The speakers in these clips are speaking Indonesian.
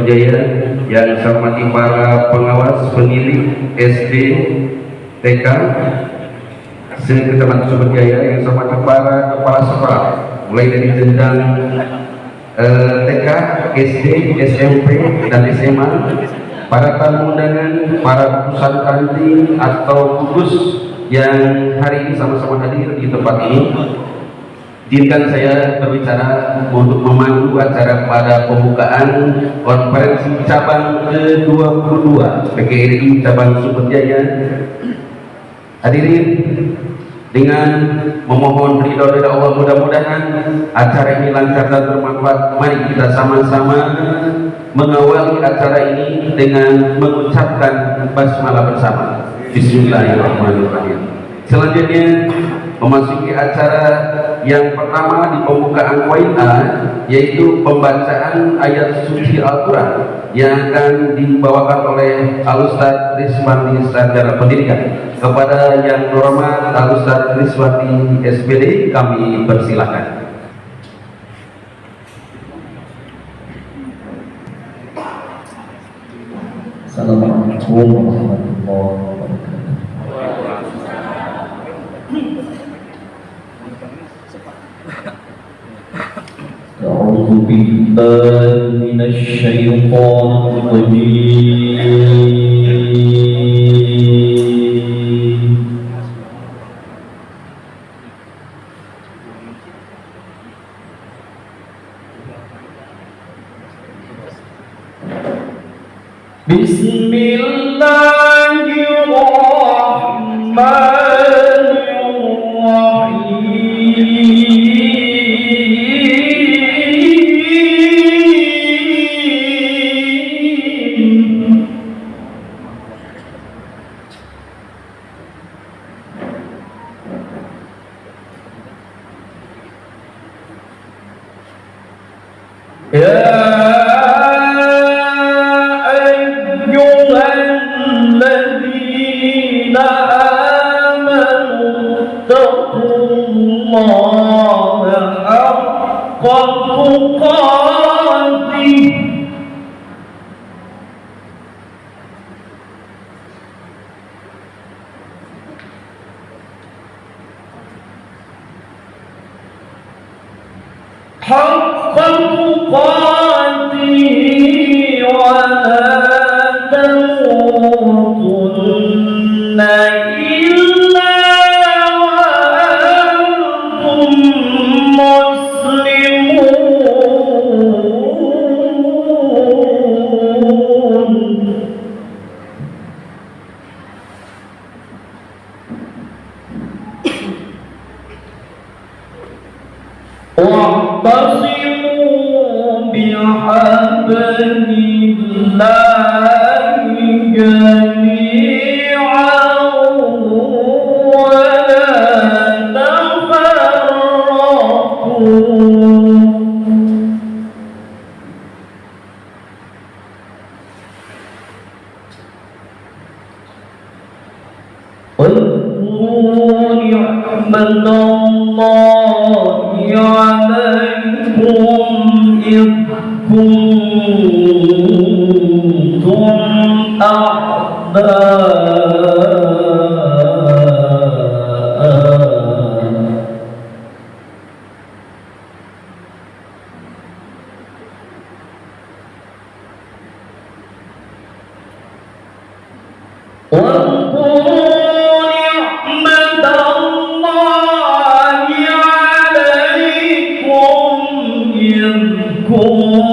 Jaya, yang saya hormati para pengawas pendidik SD, TK, Kecamatan Sumberjaya, yang saya hormati para kepala sekolah, mulai dari jenjang TK, SD, SMP, dan SMA, para tamu undangan, para utusan kantin atau gugus yang hari ini sama-sama hadir di tempat ini. Izinkan saya berbicara untuk memandu acara pada pembukaan konferensi cabang ke-22 PGRI cabang Sumberjaya. Hadirin, dengan memohon ridho dari Allah, mudah-mudahan acara ini lancar dan bermanfaat. Mari kita sama-sama mengawali acara ini dengan mengucapkan basmalah bersama. Bismillahirrahmanirrahim. Selanjutnya memasuki acara yang pertama di pembukaan poin A, yaitu pembacaan ayat suci Al-Quran yang akan dibawakan oleh Al-Ustaz Rizwandi Sarjana Pendidikan. Kepada yang terhormat Al-Ustaz Rizwandi SPD, kami persilahkan. Assalamualaikum warahmatullahi wabarakatuh. أعوذ بالله من الشيطان الرجيم. بسم الله الرحمن الرحيم. حق تقاته ولا تموتن إلا وأنتم مسلمون. واعتصموا بحبل الله جميعا ولا تفرقوا. واذكروا نعمة الله عليكم إذ كنتم أعداء واذكروا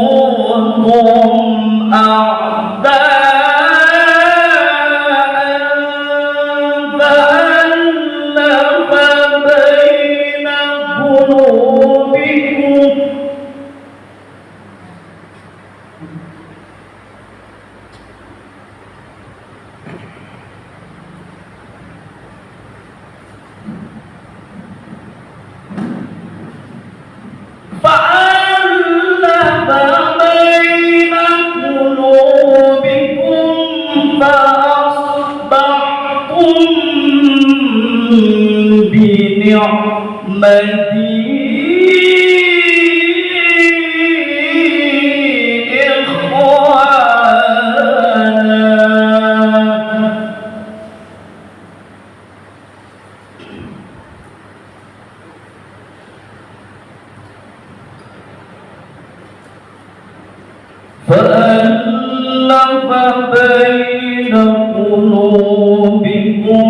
فألف بين قلوبكم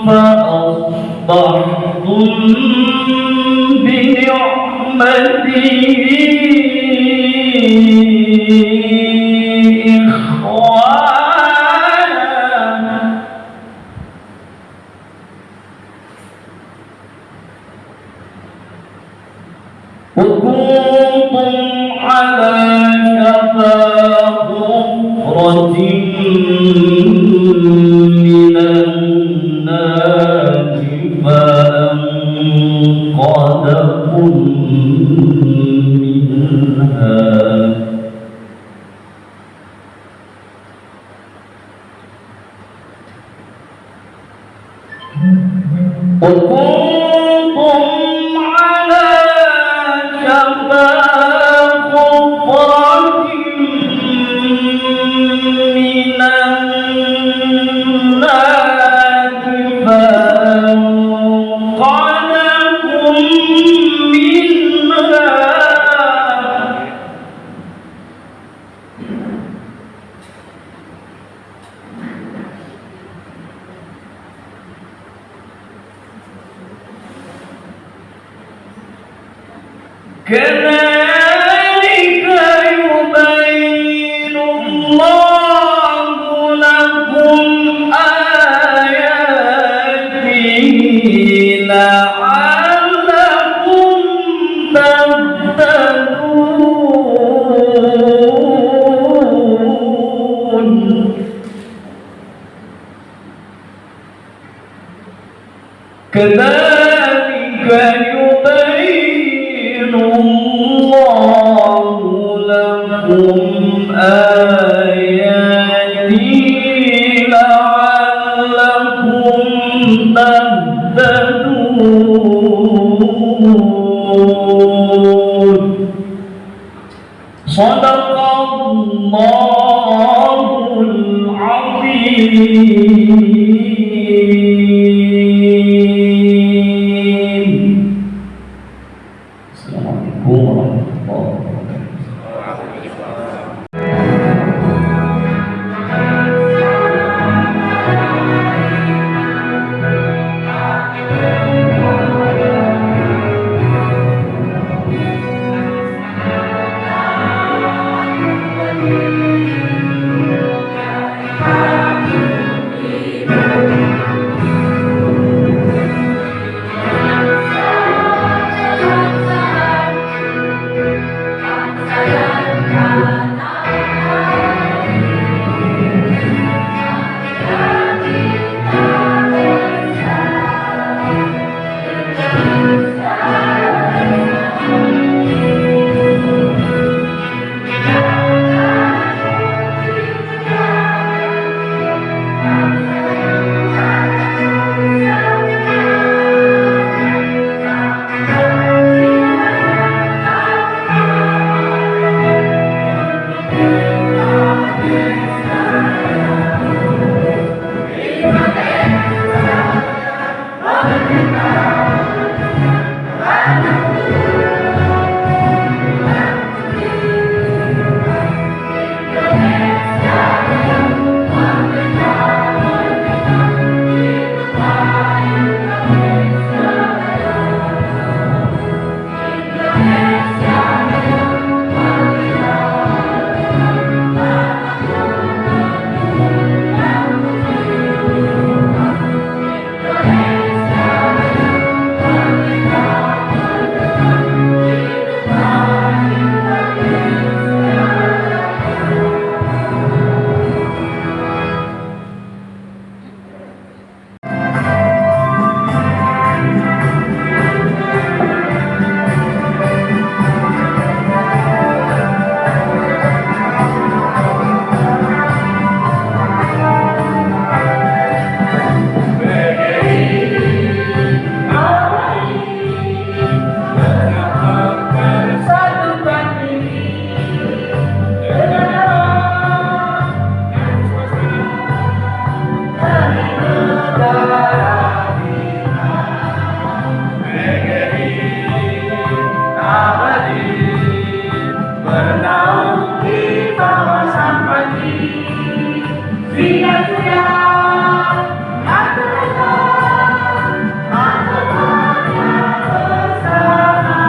فأصبحتم بنعمته إخوانا وكنتم على شفا حفرة من النار فأنقذكم منها وكنتم على شفا حفرة من النار فأنقذكم منها كذلك يبين الله لكم آياته لعلكم تهتدون كذلك يبين الله لكم آياته لعلكم تهتدون صدق الله العظيم. Assalamualaikum warahmatullahi wabarakatuh. abadi bernaung di bawah sang padi. Sia-sia yang terletak antara bersama.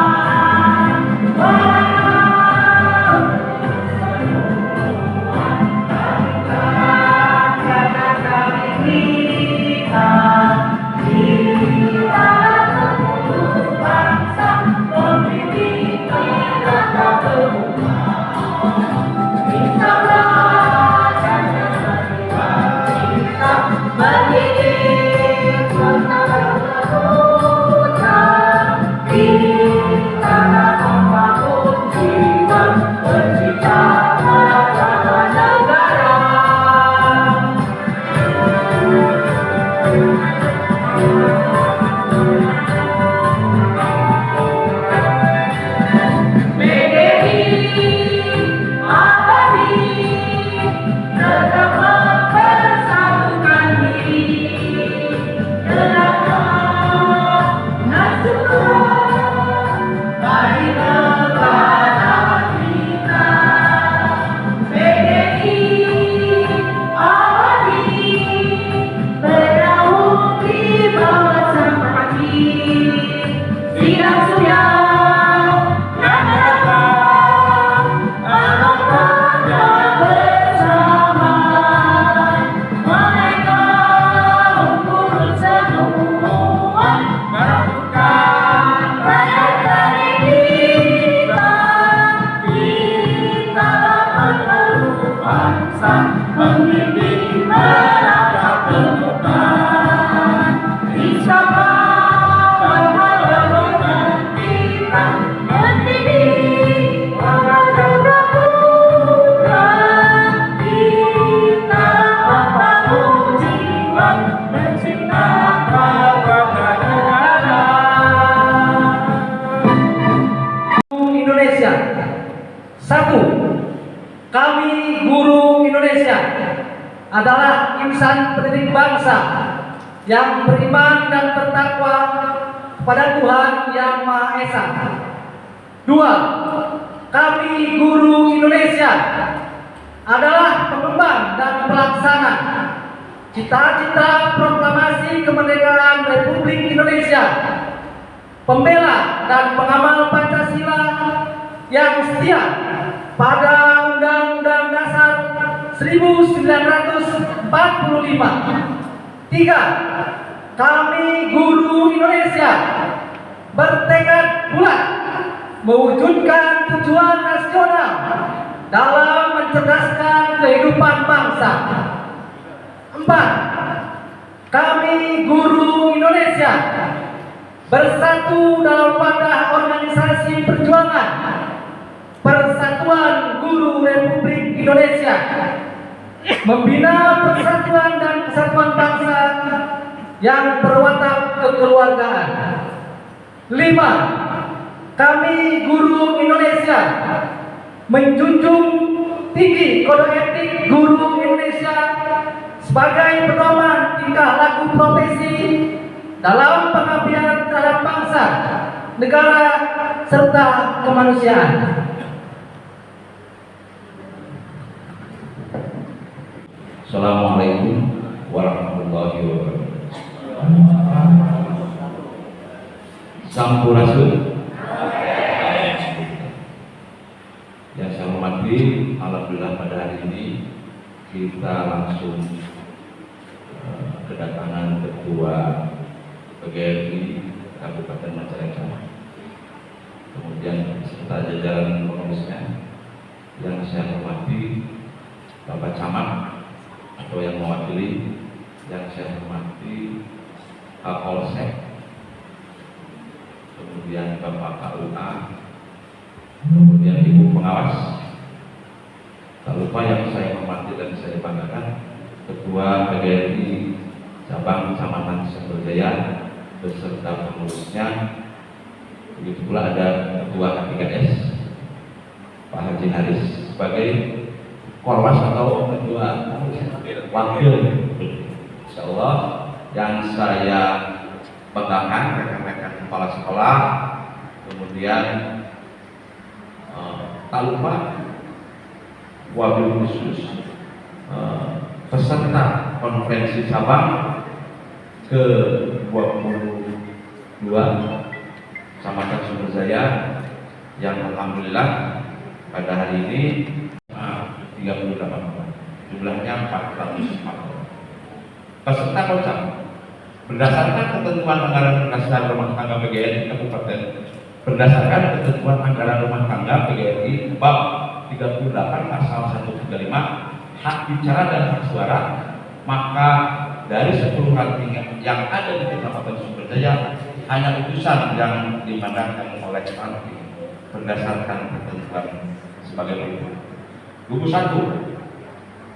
Indonesia. Satu, kami guru Indonesia adalah insan pendidik bangsa yang beriman dan bertakwa kepada Tuhan Yang Maha Esa. Dua, kami guru Indonesia adalah pengembang dan pelaksana cita-cita proklamasi kemerdekaan Republik Indonesia, pembela dan pengamal Pancasila yang setia pada Undang-Undang Dasar 1945. Tiga, kami guru Indonesia bertekad bulat mewujudkan tujuan nasional dalam mencerdaskan kehidupan bangsa. Empat, kami guru Indonesia bersatu dalam wadah organisasi perjuangan Persatuan Guru Republik Indonesia, membina persatuan dan kesatuan bangsa yang berwatak kekeluargaan. Lima, kami guru Indonesia menjunjung tinggi kode etik guru Indonesia sebagai pedoman tingkah laku profesi dalam pengabdian terhadap bangsa, negara, serta kemanusiaan. Assalamualaikum warahmatullahi wabarakatuh. Sampurasun. Yang saya hormati, alhamdulillah pada hari ini kita langsung kedatangan Ketua PGRI Kabupaten Majalengka, kemudian beserta jajaran pengurusnya. Yang saya hormati Bapak Camat atau yang mewakili, yang saya hormati Kapolsek, kemudian Bapak KUA, kemudian Ibu Pengawas. Tak lupa yang saya hormati dan saya banggakan Ketua PGRI Cabang Kecamatan Sentul-Jaya beserta pengurusnya. Begitu pula ada Ketua K3S Pak Haji Haris sebagai Korwas atau Ketua Wakil. Insyaallah yang saya banggakan rekan-rekan kepala sekolah, kemudian Tak lupa wabil khusus peserta konferensi Sabang ke-22 Kecamatan Sumberjaya yang alhamdulillah pada hari ini 38 orang, jumlahnya 404 orang. Peserta kocak berdasarkan ketentuan anggaran dasar rumah tangga PGRI Kabupaten, berdasarkan ketentuan anggaran rumah tangga PGRI bab 38 pasal 135 hak bicara dan hak suara, maka dari 10 ranting yang ada di Kecamatan Sumberjaya hanya utusan yang dimandangkan oleh ranting berdasarkan ketentuan sebagai berikut. Gugus 1,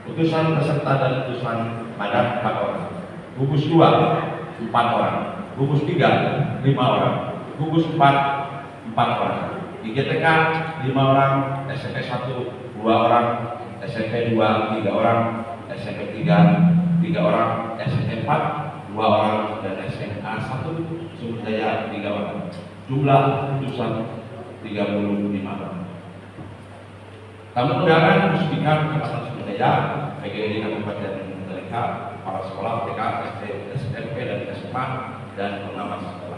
utusan peserta dan utusan mandat 4 orang. Gugus 2, 4 orang. Gugus 3, 5 orang. Gugus 4, 4 orang. IGTK 5 orang, SMP 1, 2 orang, SMP 2, 3 orang, SMP 3, 3 orang, SMP 4, 2 orang, dan SMA 1 Sumberjaya 3 orang. Jumlah utusan 35 orang. Tamu undangan Musbika Kecamatan Sumberjaya, PGRI Kabupaten Majalengka, kepala sekolah TK, SD, SMP, dan SMA, dan pengawas sekolah.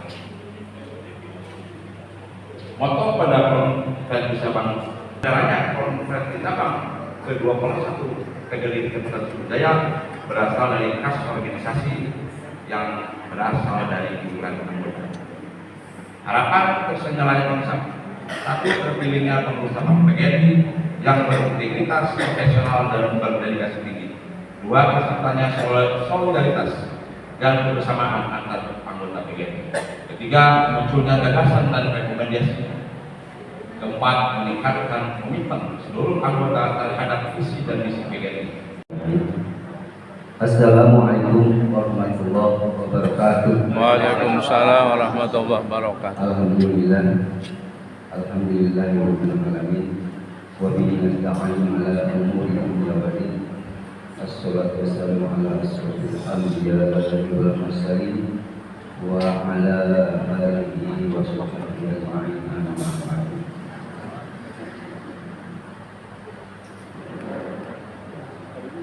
Moto pada konferensi Sabang, caranya konferensi Sabang ke-21 PGRI Kabupaten Sumberjaya berasal dari kas organisasi yang berasal dari iuran anggota. Harapan tersenyalanya konsep satu, terpilihnya pengurus Sabang PGRI yang berintegritas, profesional, dan berdedikasi tinggi. Dua, pesertanya solidaritas dan kebersamaan antar anggota PGRI. Ketiga, munculnya gagasan dan rekomendasi. Keempat, meningkatkan komitmen seluruh anggota terhadap visi dan misi PGRI. Assalamualaikum warahmatullahi wabarakatuh. Waalaikumsalam warahmatullahi wabarakatuh. Alhamdulillahirabbil alamin. Wa bihi nasta'inu ala umuri dunya wa din. Assalatu wassalamu ala asyrofil anbiya'i wal mursalin wa ala alihi wa sahbihi ajma'in. Amma ba'd.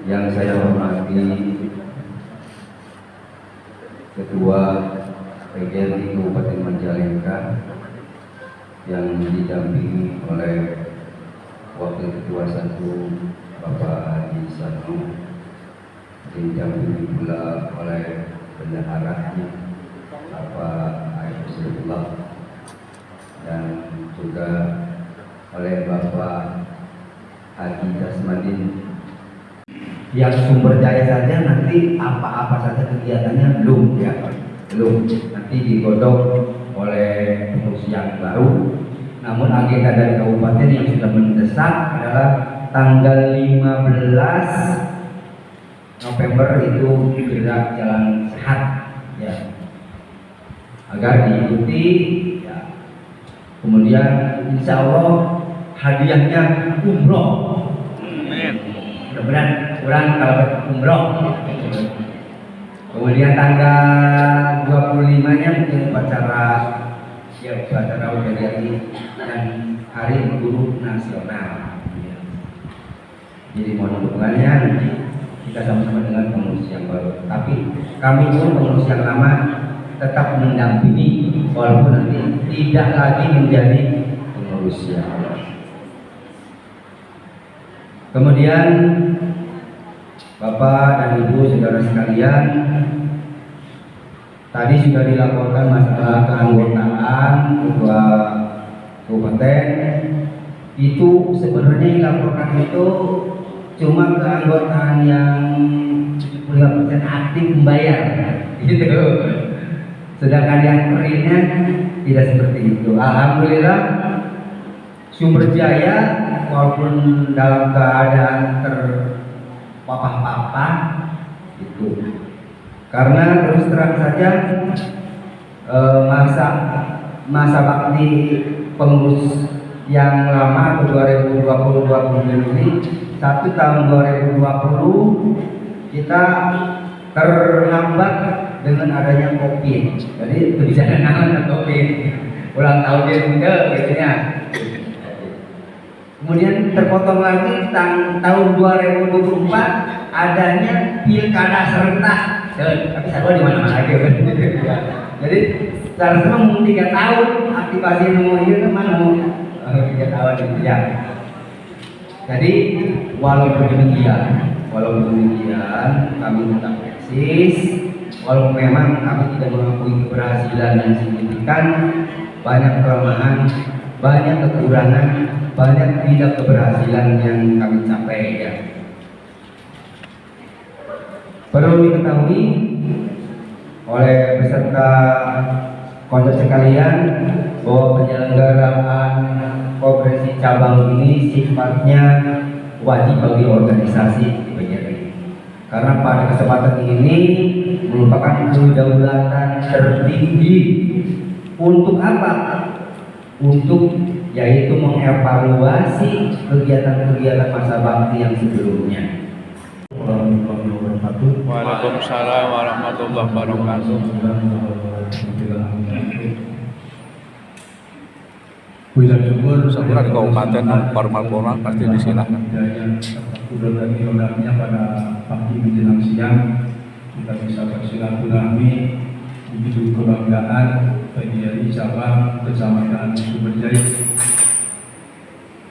Yang saya hormati Ketua PGRI Kabupaten Majalengka yang didampingi oleh Wakil Ketua 1 Bapak Haji Sano, didampingi pula oleh bendaharanya Bapak Aib Sirullah, dan juga oleh Bapak Haji Dasmadin. Yang Sumberjaya saja nanti apa-apa saja kegiatannya belum, ya, belum. Nanti digodok oleh pengurus yang baru. Namun agenda dari kabupaten yang sudah mendesak adalah tanggal 15 November itu gerak jalan sehat, ya, agar diikuti, ya. Kemudian insya Allah hadiahnya umroh. Mudah-mudahan kurang kalau umroh. Kemudian tanggal 25-nya mungkin upacara PGRI dan Hari Guru Nasional. Jadi mohon dukungannya, nanti kita sama-sama dengan pengurus yang baru. Tapi kami pun pengurus yang lama tetap mendampingi walaupun nanti tidak lagi menjadi pengurus yang baru. Kemudian Bapak dan Ibu saudara sekalian, tadi sudah dilaporkan masalah keanggotaan Ketua Kabupaten. Itu sebenarnya dilaporkan itu cuma keanggotaan yang 75% aktif membayar, gitu. Sedangkan yang realnya tidak seperti itu. Alhamdulillah Sumberjaya walaupun dalam keadaan terpapah-papah itu, karena terus terang saja masa bakti pengurus yang lama 2020 ini, satu tahun 2020 kita terhambat dengan adanya COVID. Jadi kebijakan COVID ulang tahun dia juga gitu ya. Kemudian terpotong lagi tahun 2024 adanya pilkada serentak. Tapi saya di mana-mana aja. Jadi seharusnya mau 3 tahun aktivasi mau iya kemana mau 3 tahun itu ya. Jadi walaupun demikian kami tetap eksis. Walaupun memang kami tidak mengakui keberhasilan yang signifikan, banyak kelemahan, banyak kekurangan, banyak tidak keberhasilan yang kami capai ya. Perlu diketahui oleh peserta konser sekalian bahwa penyelenggaraan konferensi cabang ini sifatnya wajib bagi organisasi PGRI. Karena pada kesempatan ini merupakan kedaulatan tertinggi untuk apa? Untuk yaitu mengevaluasi kegiatan-kegiatan masa bakti yang sebelumnya. Waalaikumsalam warahmatullahi wabarakatuh. Sebenarnya di kabupaten formal pasti disilakan. Pada pagi menjelang siang kita bisa bersilaturahmi, begitu kebanggaan PGRI cabang Kecamatan Sumberjaya.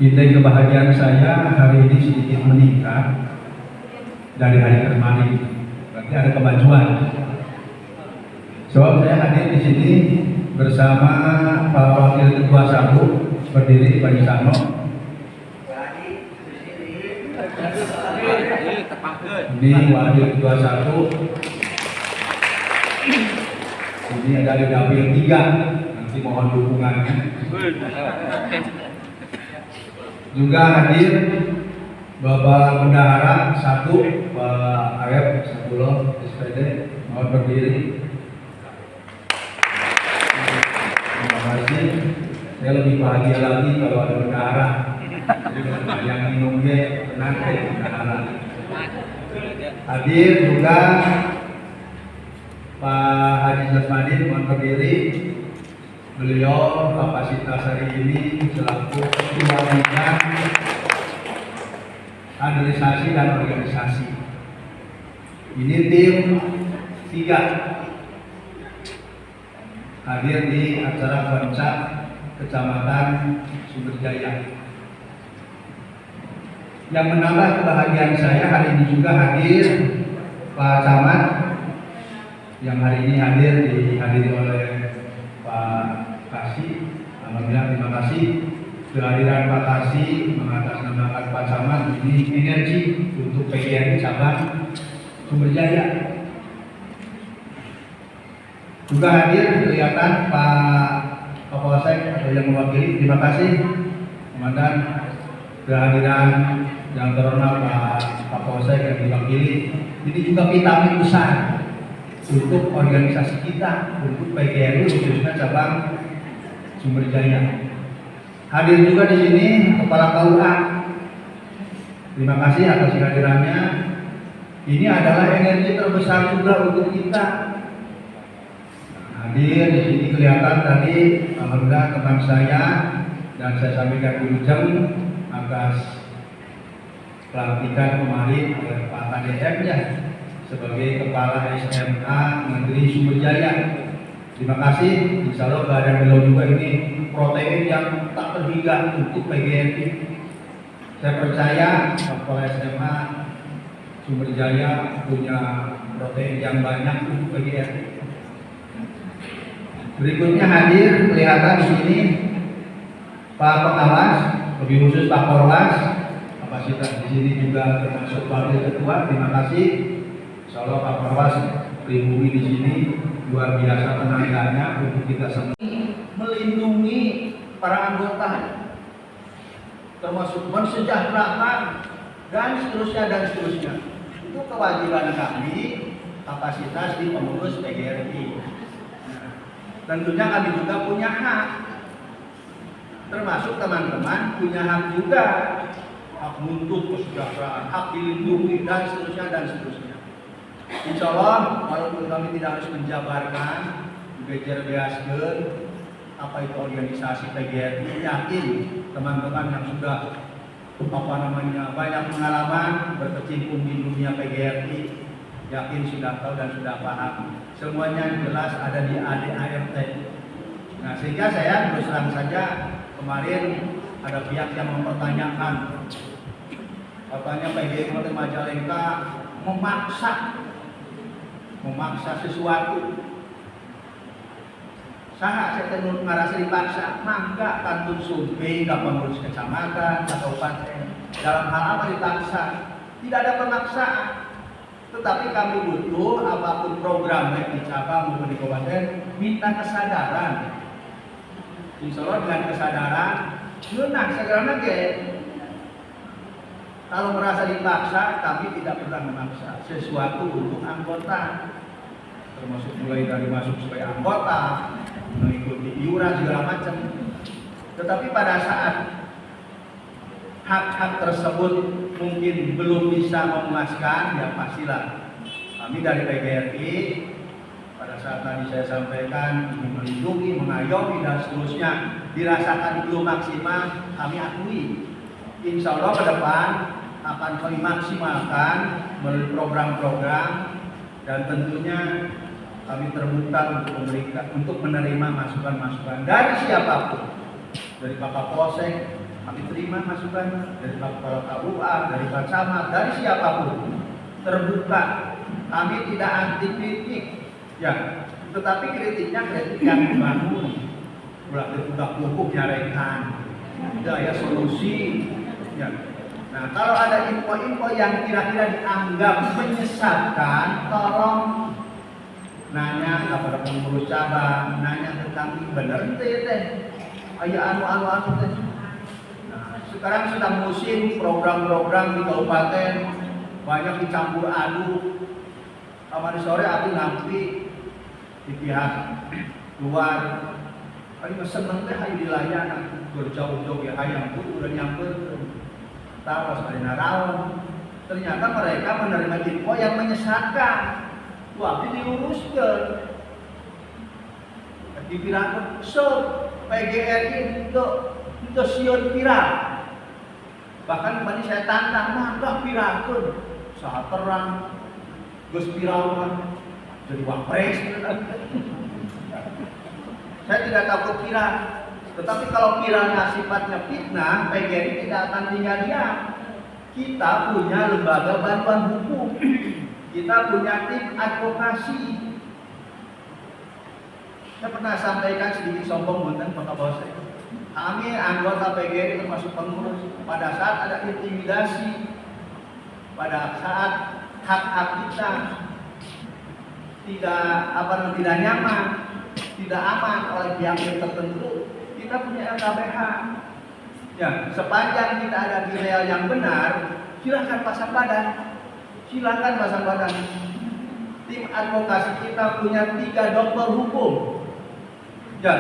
Indeks kebahagiaan saya hari ini sedikit meningkat dari hari kemarin, berarti ada kemajuan. Sebab saya hadir di sini bersama Pak Wakil Ketua Sabu berdiri Pak Yusano. Ini Wakil Ketua Sabu. Ini ada di dapil 3. Nanti mohon dukungannya. Juga hadir Bapak Bendahara 1, Pak Arep Sabulo SPD, mohon berdiri. Terima kasih. Saya lebih bahagia lagi kalau ada bendahara. Yang minumnya nanti bendahara. Hadir juga Pak Haji Jasmadin, mohon berdiri. Beliau kapasitas hari ini selaku Ketua Bidang Kaderisasi dan Organisasi. Ini tim 3 hadir di acara Puncak Kecamatan Sumberjaya. Yang menambah kebahagiaan saya hari ini juga hadir Pak Camat yang hari ini dihadiri oleh Pak Kasih. Alhamdulillah, terima kasih kehadiran Pak Kasih mengatasnamakan Pak Camat ini energi untuk PGRI cabang Sumberjaya. Juga hadir kelihatan Pak Kapolsek atau yang mewakili. Terima kasih Komandan kehadiran yang terhormat Pak Kapolsek yang diwakili. Ini juga vitamin besar untuk organisasi kita, untuk PGRI khususnya cabang Sumberjaya. Hadir juga di sini Kepala KUA. Terima kasih atas kehadirannya. Ini adalah energi terbesar juga untuk kita. Hadir di sini kelihatan tadi, alhamdulillah teman saya dan saya sampaikan ujung atas pelantikan kemarin oleh Pak KDM ya sebagai Kepala SMA Negeri Sumberjaya. Terima kasih. Insya Allah kehadiran beliau juga ini protein yang tak terhingga untuk PGRI. Saya percaya Kepala SMA Sumberjaya punya protein yang banyak untuk PGRI. Berikutnya hadir kelihatan di sini Pak Pengawas, lebih khusus Pak Korwas. Kapasitas di sini juga termasuk Wakil Ketua. Terima kasih. Insya Allah Pak Korwas pribumi di sini luar biasa tenaganya untuk kita semua. Melindungi para anggota, termasuk mensejahterakan dan seterusnya. Itu kewajiban kami kapasitas di pengurus PGRI. Tentunya kami juga punya hak, termasuk teman-teman punya hak juga, hak menuntut kesejahteraan, hak dilindungi dan seterusnya. Insya Allah, walaupun kami tidak harus menjabarkan, beaskeun apa itu organisasi PGRI, yakin teman-teman yang sudah banyak pengalaman berkecimpung di dunia PGRI, yakin sudah tahu dan sudah paham. Semuanya jelas ada di ADART. Nah, sehingga saya terus terang saja kemarin ada pihak yang mempertanyakan, katanya PGRI Kabupaten Majalengka memaksa sesuatu. Saya tenun ngarasa dipaksa, mangga kantun survei ke pengurus kecamatan, kabupaten. Dalam hal apa dipaksa? Tidak ada pemaksaan. Tetapi kami butuh apapun program baik di cabang maupun di kabupaten, minta kesadaran. Insya Allah dengan kesadaran, menang segera nage. Kalau merasa dipaksa, kami tidak pernah memaksa sesuatu untuk anggota, termasuk mulai dari masuk sebagai anggota, mengikuti iuran segala macam. Tetapi pada saat hak-hak tersebut mungkin belum bisa memuaskan, ya pastilah kami dari PGRI pada saat tadi saya sampaikan ingin melindungi, mengayomi dan seterusnya dirasakan belum maksimal, kami akui. Insya Allah ke depan akan kami maksimalkan melalui program-program dan tentunya kami terbuka untuk menerima masukan-masukan dari siapapun, dari Pak Kapolsek kami terima masukan, dari Pak Kepala KUA, dari Pak Camat, dari siapapun terbuka. Kami tidak anti kritik, ya, tetapi kritiknya kritik yang membangun, berarti sudah cukup nyarekan, daya solusi, ya. Nah, kalau ada info-info yang kira-kira dianggap menyesatkan, tolong nanya kepada pengurus cabang, nanya ke kami, bener teh, ayo anu teh. Nah, sekarang sudah musim program-program di kabupaten banyak dicampur aduk. Kemarin sore aku nampi di pihak luar, ayo seneng teh ayo dilayanan, berjauh-jauh ya hayang pun udah nyamper. Tawas dari Narawan, ternyata mereka menerima info yang menyesatkan. Waktu diuruskan, dibilangkan, PGRI itu siun viral. Bahkan kemarin saya tantang, maka viralkan, saat terang, gus viralkan, jadi wapres. Saya tidak takut viral. Tetapi kalau viralnya sifatnya fitnah, PGRI tidak akan tinggal diam. Kita punya lembaga bantuan hukum, kita punya tim advokasi. Saya pernah sampaikan sedikit sombong tentang Pak Kapolsek. Kami anggota PGRI termasuk pengurus, pada saat ada intimidasi, pada saat hak-hak kita tidak nyaman, tidak aman oleh pihak tertentu, kita punya LKPH. Ya, sepanjang kita ada di real yang benar, silakan pasang badan. Tim advokasi kita punya 3 dokter hukum. Ya,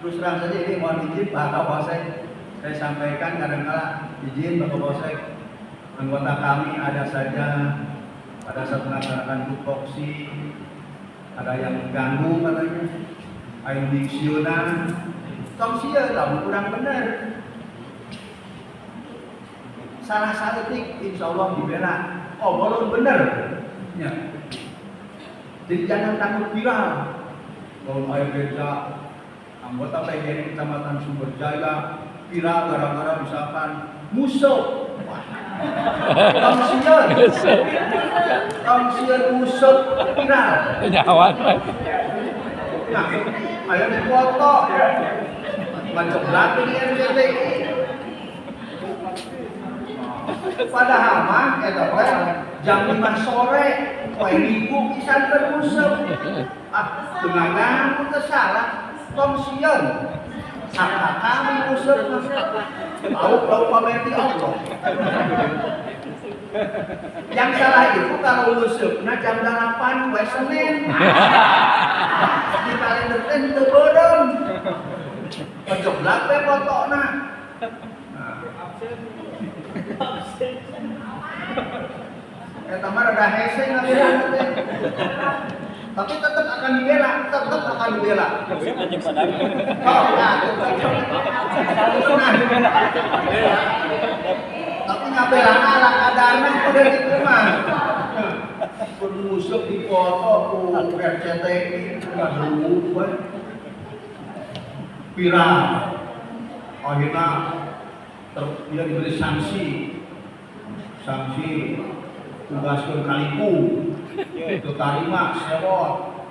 terus terang saja ini mohon izin Pak Kapolsek, saya sampaikan kadang-kala izin Pak Kapolsek, anggota kami ada saja pada saat melaksanakan tupoksi ada yang ganggu katanya, ayo diksionan, tongsia kamu kurang benar. Salah saletik insya Allah dibela. Oh belum benar. Ya. Jadi jangan takut viral. Kalau ayo kerja anggota PGRI Kecamatan Sumberjaya viral gara-gara misalkan musuh. Tongsian musuh viral. Nyawan. Nah, ayo dipoto. Macam belakang di RCTI. Padahal mah jam 5 sore, poe minggu pisan bermusuh. Dengan salah, tongsian. Hak kami musuh. Tahu pameti Allah. Yang salah itu kalau musuhnya jam 8 poe Senin. Di kalender teu bodong. Penjeblak teh fotona. Eta mah rada hese ngabeuna teh. Tapi tetap akan dibela, tetap akan dibela. Oh, nah, tapi ngabela anak kadarnya udah diterima. Bermusuk di foto RCTI nggak dulu, viral. Akhirnya dia diberi sanksi tugaskan kaliku, itu tarima, sewot,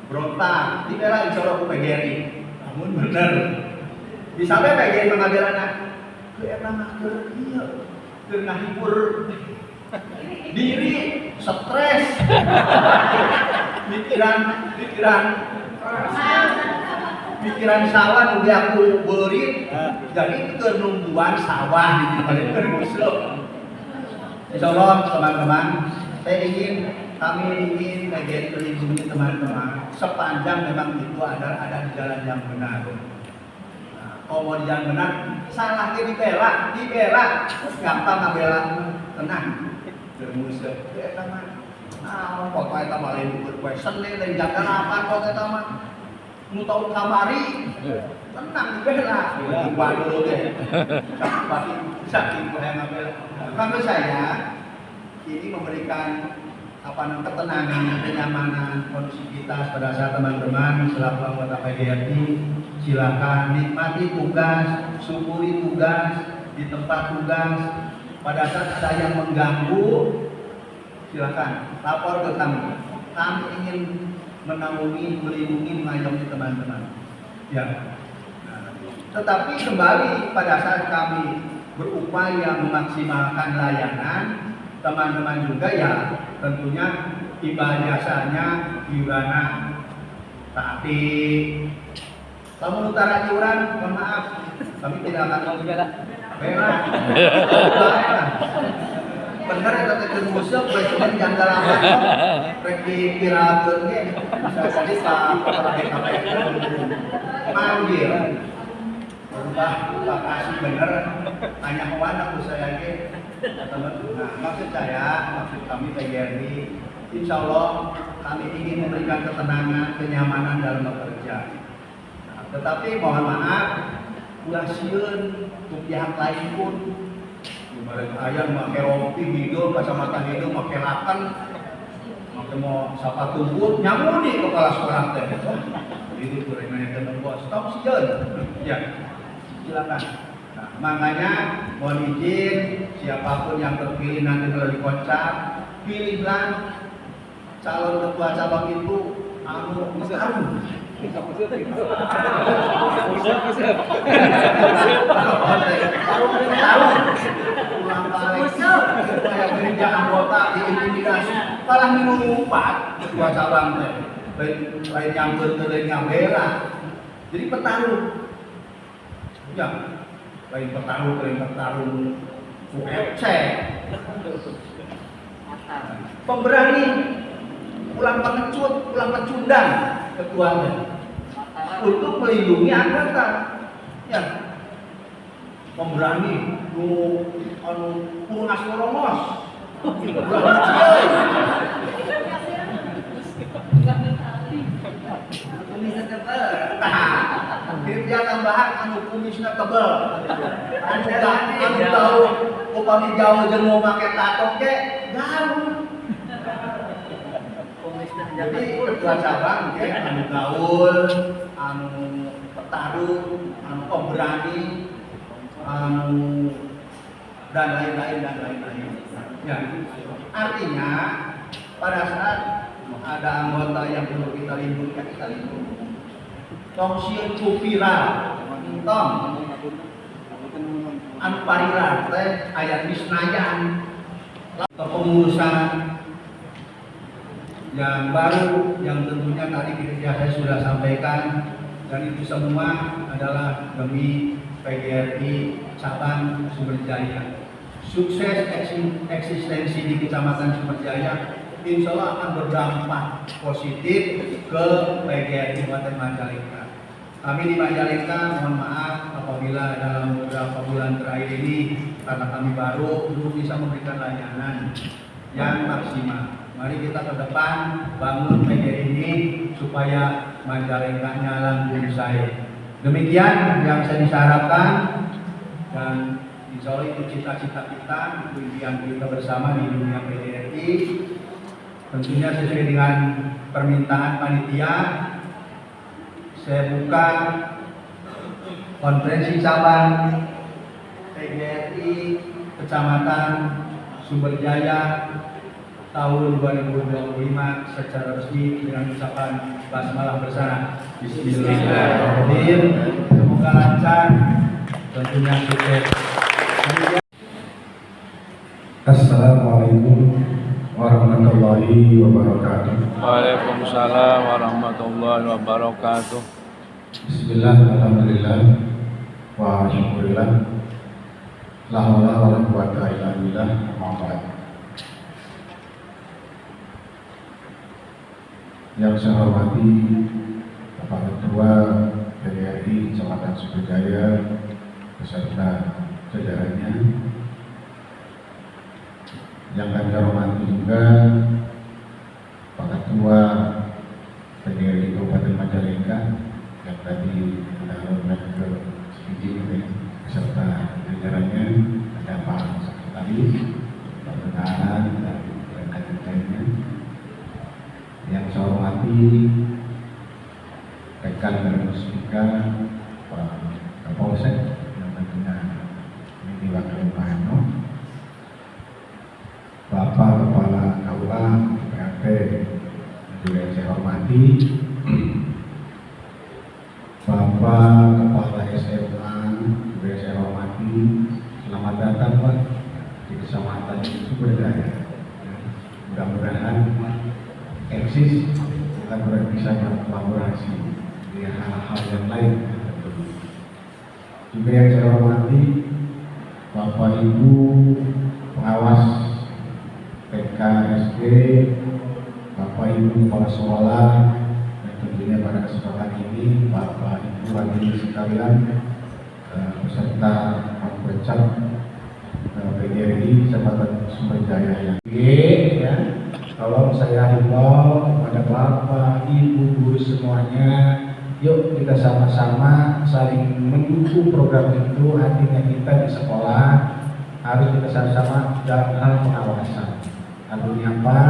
berontak, dibela insya Allah PGRI. Namun benar, bisa PGRI mengabela anak, emang kerja, karena hibur diri, stres, pikiran sawah udah aku beri, jadi kenumbuhan sawah di balik termusuk. Insya Allah teman-teman, kami ingin PGRI melindungi teman-teman sepanjang memang itu ada di jalan yang benar. Nah, kalau mau di jalan benar, salahnya dibela, gampang ngabela, tenang. Termusuk, ya teman. Nah, pokoknya kita malah berkuesan nih dari Jakarta, pokoknya teman. Mau tahu kamari, tenang dibela. Waduh deh, sakit yang ngabela. Kami saya ini memberikan ketenangan, kenyamanan, kondusivitas pada saat teman-teman selaku anggota PGRI silakan nikmati tugas, syukuri tugas di tempat tugas. Pada saat ada yang mengganggu, silakan lapor ke kami. Kami ingin menaungi, melindungi, mengayomi teman-teman. Ya. Nah, tetapi kembali pada saat kami berupaya memaksimalkan layanan, teman-teman juga ya tentunya imbal jasanya iuran tapi kamu utara iuran, mohon maaf kami tidak akan bela bener ya tadi musuh presiden janggal apa reki viral ge bisa jadi pak manggil berubah lokasi bener hanya kawan aku saya ge nah maksud kami PGRI insya Allah kami ingin memberikan ketenangan, kenyamanan dalam bekerja. Nah, tetapi mohon maaf ulah sieun untuk pihak lain pun kemarin ayam pakai rompi hidung, kacamata hidung, pakai laken pakai mau sapa tubuh nyamuni kepala sekolah teh itu kurengannya teman bos stop sieun ya silakan. Nah, makanya mohon izin siapapun yang terpilih nanti kalau dikocak pilihlah calon ketua cabang itu bertarung. Ulang balik kayak gereja anggota diintimidasi malah minggu 4 ketua cabang teh lain yang ngabela jadi petarung ya lain petarung UFC pemberani pulang pengecut, pulang pecundang ketuanya untuk melindungi anggota ya pemberani pungas lorongos kumisnya tebal kerja tambahan kumisnya tebal anu tahu upami jauh jeung mau pakai tato ke gaul jadi ketua cabang anu gaul anu petarung anu pemberani anu dan lain-lain ya artinya pada saat ada anggota yang perlu kita lindungi kita lindungi tong sieun ku viral tong anu pariran teh aya Wisnayan kepengurusan yang baru yang tentunya tadi saya sudah sampaikan dan itu semua adalah demi PGRI cabang Sumberjaya sukses eksistensi di Kecamatan Sumberjaya insya Allah akan berdampak positif ke PGRI Kabupaten Majalengka. Kami di Majalengka mohon maaf apabila dalam beberapa bulan terakhir ini karena kami baru belum bisa memberikan layanan yang maksimal. Mari kita ke depan bangun PGRI ini supaya Majalengkanya langgeng saya. Demikian yang saya bisa harapkan, dan insya Allah itu cita-cita kita, itu impian kita bersama di dunia PGRI. Tentunya sesuai dengan permintaan panitia, saya buka konferensi cabang PGRI Kecamatan Sumberjaya tahun 2025 secara resmi dengan ucapan basmalah bersama. Bismillahirrahmanirrahim. Semoga lancar, tentunya sukses. Assalamualaikum warahmatullahi wabarakatuh. Waalaikumsalam warahmatullahi wabarakatuh. Bismillah, alhamdulillah, wa syukurillah, la haula wa la quwata illa billah, amma ba'd. Yang saya hormati Bapak Ketua PGRI Kecamatan Sumberjaya beserta jajarannya, yang kami hormati juga Pak Ketua PGRI Kabupaten Majalengka yang tadi kita hormat ke Cikijing beserta jajarannya, ada Pak Sekretaris, Pak Bendahara, dan rekan-rekan lainnya. Yang saya hormati rekan dan musika Pak Kapolsek yang tentunya ini diwakili Pak Hano, Bapak Kepala KUA PAT juga yang saya hormati, Bapak Kepala SMA juga yang saya hormati. Selamat datang Pak di Kecamatan Sumberjaya. Mudah-mudahan eksis kita bisa berkolaborasi di hal-hal yang lain. Juga yang saya hormati Bapak Ibu pengawas TK SD, Bapak Ibu kepala sekolah, dan tentunya pada kesempatan ini Bapak Ibu hadirin sekalian beserta Pak Becak PGRI Kecamatan Sumberjaya yang ya. Tolong saya himbau kepada Bapak, Ibu, guru semuanya, yuk kita sama-sama saling mendukung program itu. Artinya kita di sekolah harus kita sama-sama dalam hal pengawasan. Artinya apa?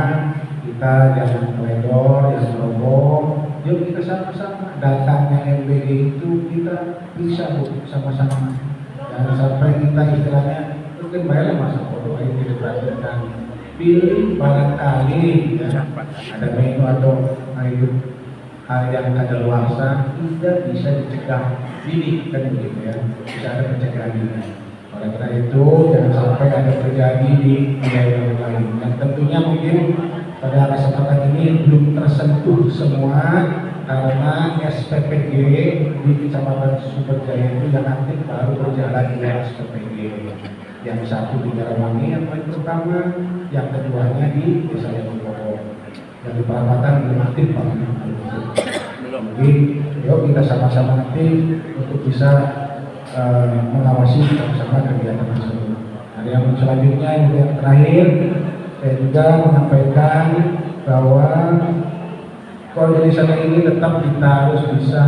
Kita jangan teledor, jangan merobok. Yuk kita sama-sama datangnya MBG itu kita bisa sama-sama. Jangan sampai kita istilahnya mungkin bayar masa foto ini tidak perhatikan. Pilih barangkali ya, ada menu atau hal yang ada luasa tidak bisa dicegah dini kan begitu ya, bisa ada pencegahan dini. Oleh karena itu jangan sampai ada terjadi di wilayah lain. Dan tentunya mungkin pada kesempatan ini belum tersentuh semua karena SPPG di Kecamatan Sumberjaya itu yang aktif baru berjalan di SPPG. Yang satu di Jarawangi yang paling pertama, yang keduanya di Desa Yakubowo. Yang di Peramatan belum aktif Pak. Jadi, yuk kita sama-sama aktif untuk bisa mengawasi bersama kegiatan tersebut. Nah, yang selanjutnya yang terakhir, saya juga menyampaikan bahwa organisasi ini tetap kita harus bisa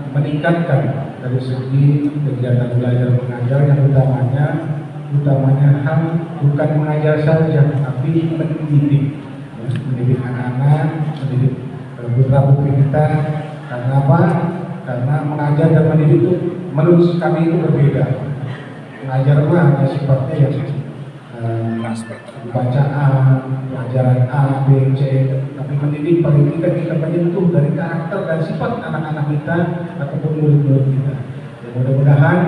meningkatkan dari segi kegiatan belajar mengajar yang utamanya hal bukan mengajar saja, tapi mendidik, ya, mendidik anak-anak, mendidik putra putri kita. Karena apa? Karena mengajar dan mendidik itu menurut kami itu berbeda. Mengajar mah hanya sifatnya ya bacaan, pelajaran A, B, C, tapi mendidik paling tidak kita menyentuh dari karakter dan sifat anak-anak kita ataupun murid-murid kita. Ya, mudah-mudahan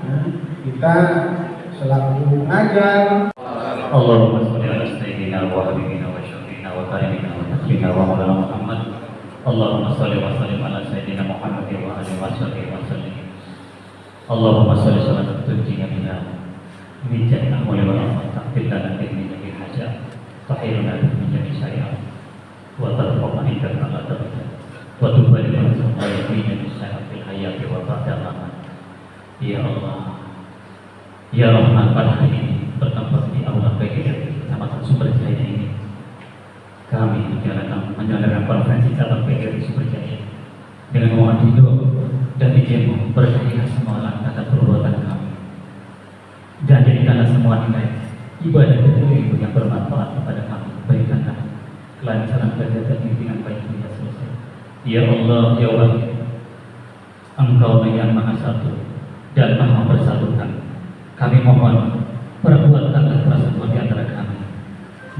ya, kita selalu mengajar. Allahumma sholli ala sayyidina wa habibina wa syafiina wa karimina wa taslina wa maulana Muhammad. Allahumma sholli wa sallim ala sayyidina Muhammad wa alihi wa sahbihi wa sallim. Allahumma sholli salatan tunjina biha min jannah wa la taqbil lana min jami'il hajat tahiruna min jami'i syai'at wa tarfa'na indaka ala darajat wa tubarik lana min jami'i syai'atil hayati wa ba'da mamat. Ya Allah, ya Rahman, pada hari ini bertempat di aula PGRI Kecamatan Sumberjaya ini, kami menjalankan konferensi cabang PGRI Suberjaya dengan mohon ridho dan izinmu berkaitan semua langkah perbuatan kami dan jadikanlah semua nilai ibadah ilmu yang bermanfaat kepada kami. Berikanlah kelancaran kerja dan pimpinan baik hingga selesai. Ya Allah, ya Wahid, Engkau yang Maha Satu dan Maha Bersatukan. Kami mohon perbuatkanlah persatuan di antara kami.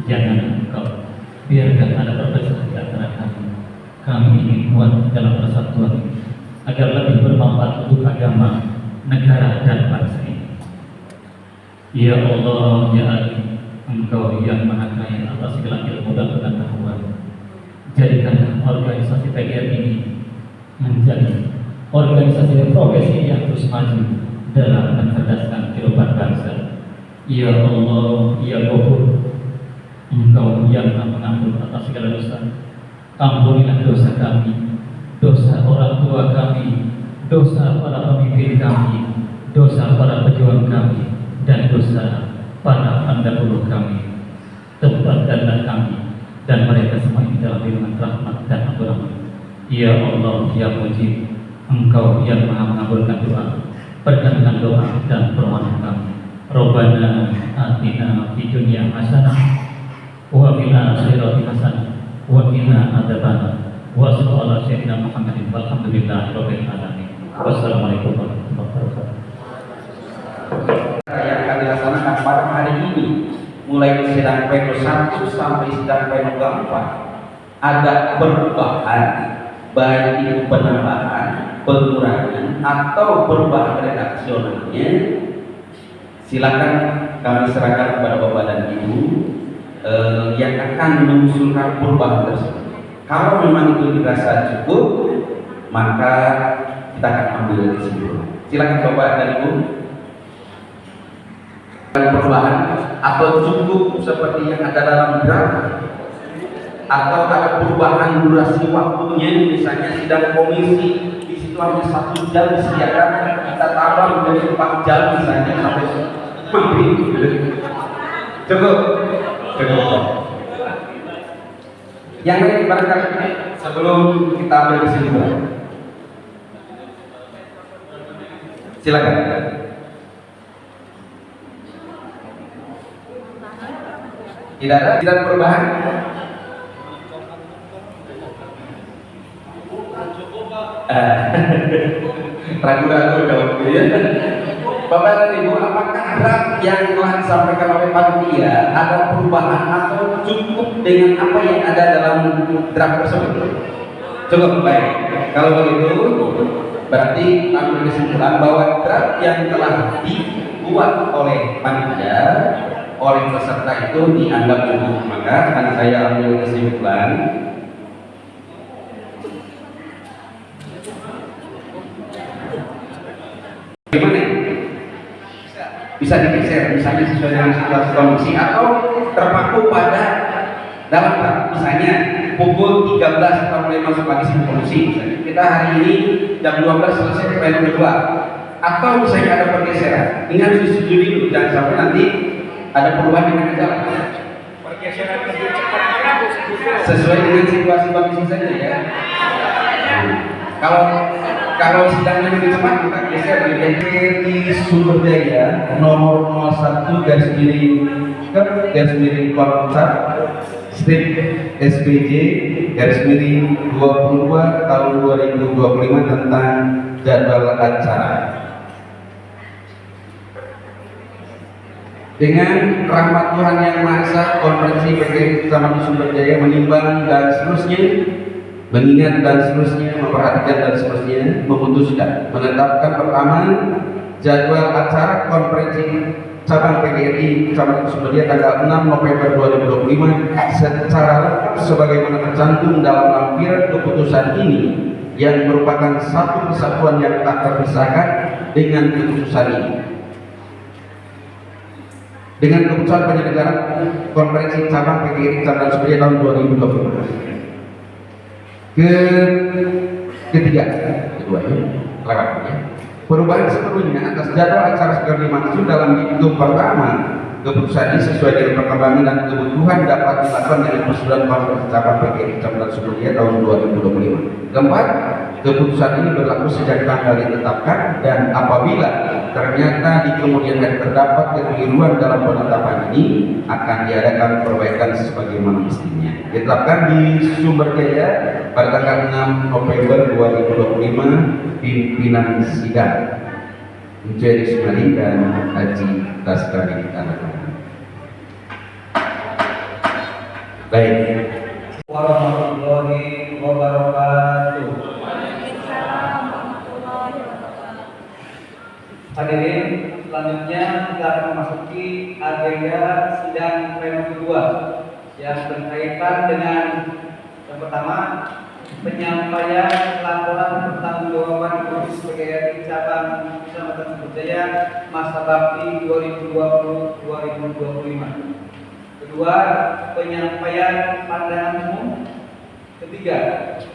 Jangan Engkau biarkan ada perbedaan di antara kami. Kami ingin kuat dalam persatuan ini agar lebih bermanfaat untuk agama, negara dan bangsa ini. Ya Allah, ya Ali, Engkau yang Maha Kaya atas segala ilmu dan pengetahuan. Jadikanlah organisasi PGRI ini menjadi organisasi profesi yang terus maju dalam mencerdaskan kehidupan bangsa. Ya Allah, ya Ghafur, Engkau yang mengampun atas segala dosa. Ampunilah dosa kami, dosa orang tua kami, dosa para pemimpin kami, dosa para pejuang kami, dan dosa para pendahulu kami. Tempatkanlah kami dan mereka semua ini dalam lindungan rahmat dan ampunan. Ya Allah, ya Mujib, Engkau yang Maha mengabulkan doa. Perkenankan doa dan permohonan kami. Rabbana atina fid dunya hasanah wa fil akhirati hasanah wa qina adzabannar. Wa sallallahu ala sayyidina Muhammadin walhamdulillahirabbil alamin. Wassalamualaikum warahmatullahi wabarakatuh. Yang akan dilaksanakan pada hari ini, mulai sidang pleno 1 sampai sidang pleno 4, ada perubahan, baik itu penambahan, pengurangan atau perubahan redaksionalnya. Silakan kami serahkan kepada Bapak dan Ibu yang akan mengusulkan perubahan tersebut. Kalau memang itu dirasa cukup, maka kita akan ambil kesimpulan. Silakan Bapak dan Ibu. Perubahan atau cukup seperti yang ada dalam draft, atau ada perubahan durasi waktunya, misalnya sidang komisi di situ hanya 1 jam disediakan, kita tambah menjadi 4 jam misalnya sampai maghrib. Cukup. Yang lain barangkali sebelum kita ambil kesimpulan, silakan. Tidak ada perubahan. Ragu-ragu kalau begitu ya. Bapak dan Ibu, apakah draft yang telah disampaikan oleh panitia ada perubahan atau cukup dengan apa yang ada dalam draft tersebut? Cukup, baik. Kalau begitu, berarti ambil kesimpulan bahwa draft yang telah dibuat oleh panitia oleh peserta itu dianggap cukup. Maka akan saya ambil kesimpulan bagaimana bisa digeser, misalnya sesuai dengan situasi kondisi atau terpaku pada dalam draft. Misalnya pukul 13 kita mulai masuk lagi sidang komisi, kita hari ini jam 12 selesai pleno kedua, atau misalnya ada pergeseran. Ingat disetujui dulu, jangan sampai nanti ada perubahan dengan jalan. Pergeseran lebih cepat sesuai dengan situasi komisi saja ya. Kalau sidangnya lebih cepat, kita geser di Suberjaya nomor 01/garis miring Korpsat strip SPJ /22 tahun 2025 tentang jadwal acara. Dengan rahmat Tuhan yang Maha Esa, konferensi PGRI Kecamatan Suberjaya menimbang dan seterusnya, mengingat dan seterusnya, memperhatikan dan seterusnya, memutuskan menetapkan pertama jadwal acara konferensi cabang PGRI Kecamatan Suberjaya tanggal 6 November 2025 secara lengkap sebagaimana tercantum dalam lampiran keputusan ini, yang merupakan satu kesatuan yang tak terpisahkan dengan keputusan ini. Dengan keputusan penyelenggaraan konferensi cabang PGRI Kecamatan Suberjaya tahun 2025. Kedua perubahan sepenuhnya atas jadwal acara segera dimaksud dalam diktum pertama keputusan ini sesuai dengan perkembangan dan kebutuhan dapat dilakukan dengan persetujuan Konferensi Cabang PGRI Kecamatan Sumberjaya tahun 2025. Keempat, keputusan ini berlaku sejak tanggal ditetapkan dan apabila ternyata di kemudian hari terdapat kekeliruan dalam penetapan ini akan diadakan perbaikan sebagaimana mestinya. Ditetapkan di Sumberjaya pada tanggal 6 November 2025, pimpinan sidang Jerry Ismail dan Haji Taskari Tanah. Baik. Warahmatullahi wabarakatuh. Hadirin, selanjutnya kita akan memasuki agenda sidang pleno kedua yang berkaitan dengan yang pertama, penyampaian laporan pertanggungjawaban Komisi PGRI Cabang Kecamatan Sumberjaya masa bakti 2020-2025. Kedua, penyampaian pandangan umum. Ketiga,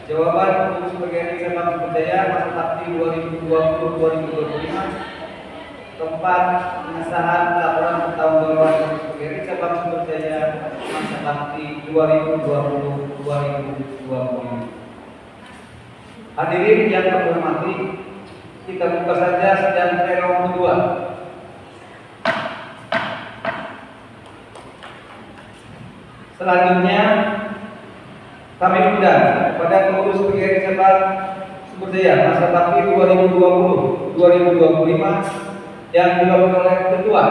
jawaban Komisi PGRI Cabang Sumberjaya masa bakti 2020-2025. Keempat, pengesahan laporan pertanggungjawaban Komisi PGRI Cabang Sumberjaya masa bakti 2020-2025. Hadirin yang kami hormati, kita buka saja sidang pleno kedua. Selanjutnya kami undang kepada pengurus PGRI Cabang Sumberjaya masa bakti 2020-2025 yang diwakili oleh ketua,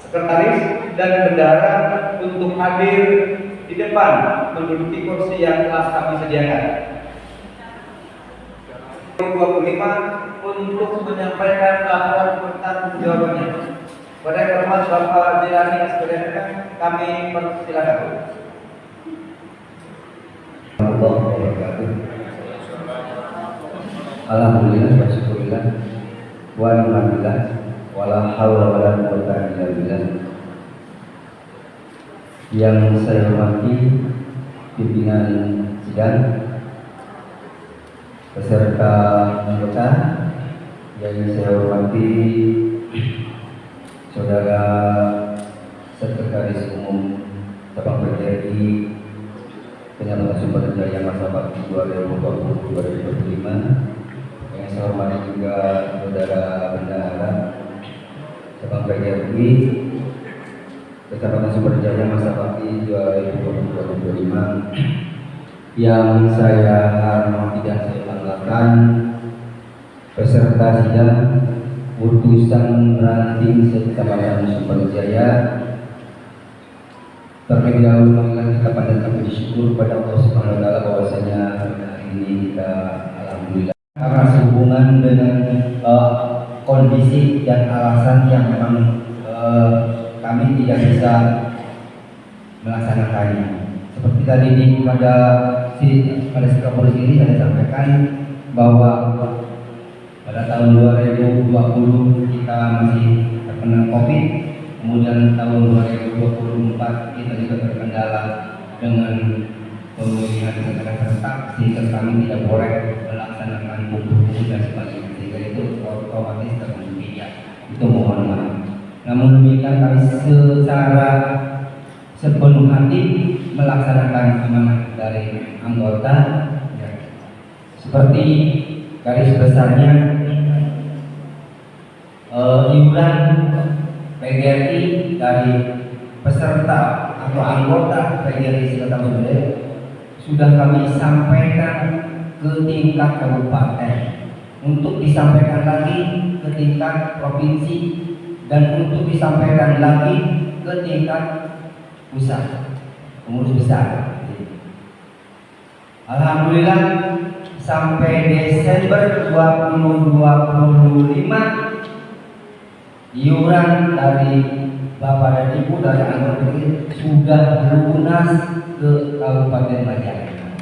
sekretaris, dan bendahara untuk hadir di depan menduduki kursi yang telah kami sediakan. 2025 untuk menyampaikan laporan pertanggungjawabannya. Pada yang hormat Bapak Jelani SPDMK, kami persilakan. Alhamdulillah wa syukurillah wa ni'matillah wala haula wala quwwata illa billah. Yang saya hormati pimpinan sidang beserta anggota, yang saya hormati Saudara Sekretaris Umum Cabang PGRI Kecamatan Sumberjaya masa bakti 2020-2025. Yang saya hormati juga Saudara Bendahara Cabang PGRI Kecamatan Sumberjaya masa bakti 2020-2025. Yang saya hormati dan saya banggakan peserta sidang utusan ranting Kecamatan Sumberjaya. Terlebih dahulu marilah kita panjatkan puji syukur pada Allah Subhanahu wa taala bahwasanya hari ini kita alhamdulillah karena sehubungan dengan kondisi dan alasan yang memang kami tidak bisa melaksanakannya. Seperti tadi pada sikap polisi ini saya sampaikan bahwa pada tahun 2020 kita masih terkena COVID, kemudian tahun 2024 kita juga terkendala dengan pemilihan kepala serentak, sehingga kami tidak boleh melaksanakan kumpul-kumpul dan sebagainya, sehingga itu otomatis terhentikan. Itu mohon maaf. Namun demikian kami secara sepenuh hati melaksanakan amanah dari anggota, ya. Seperti garis besarnya iuran PGRI dari peserta atau anggota PGRI Kota Sumberjaya sudah kami sampaikan ke tingkat kabupaten, untuk disampaikan lagi ke tingkat provinsi, dan untuk disampaikan lagi ke tingkat pusat pengurus besar. Alhamdulillah sampai Desember 2025 iuran dari Bapak dan Ibu dari anggota ini sudah lunas ke Kabupaten Majalengka.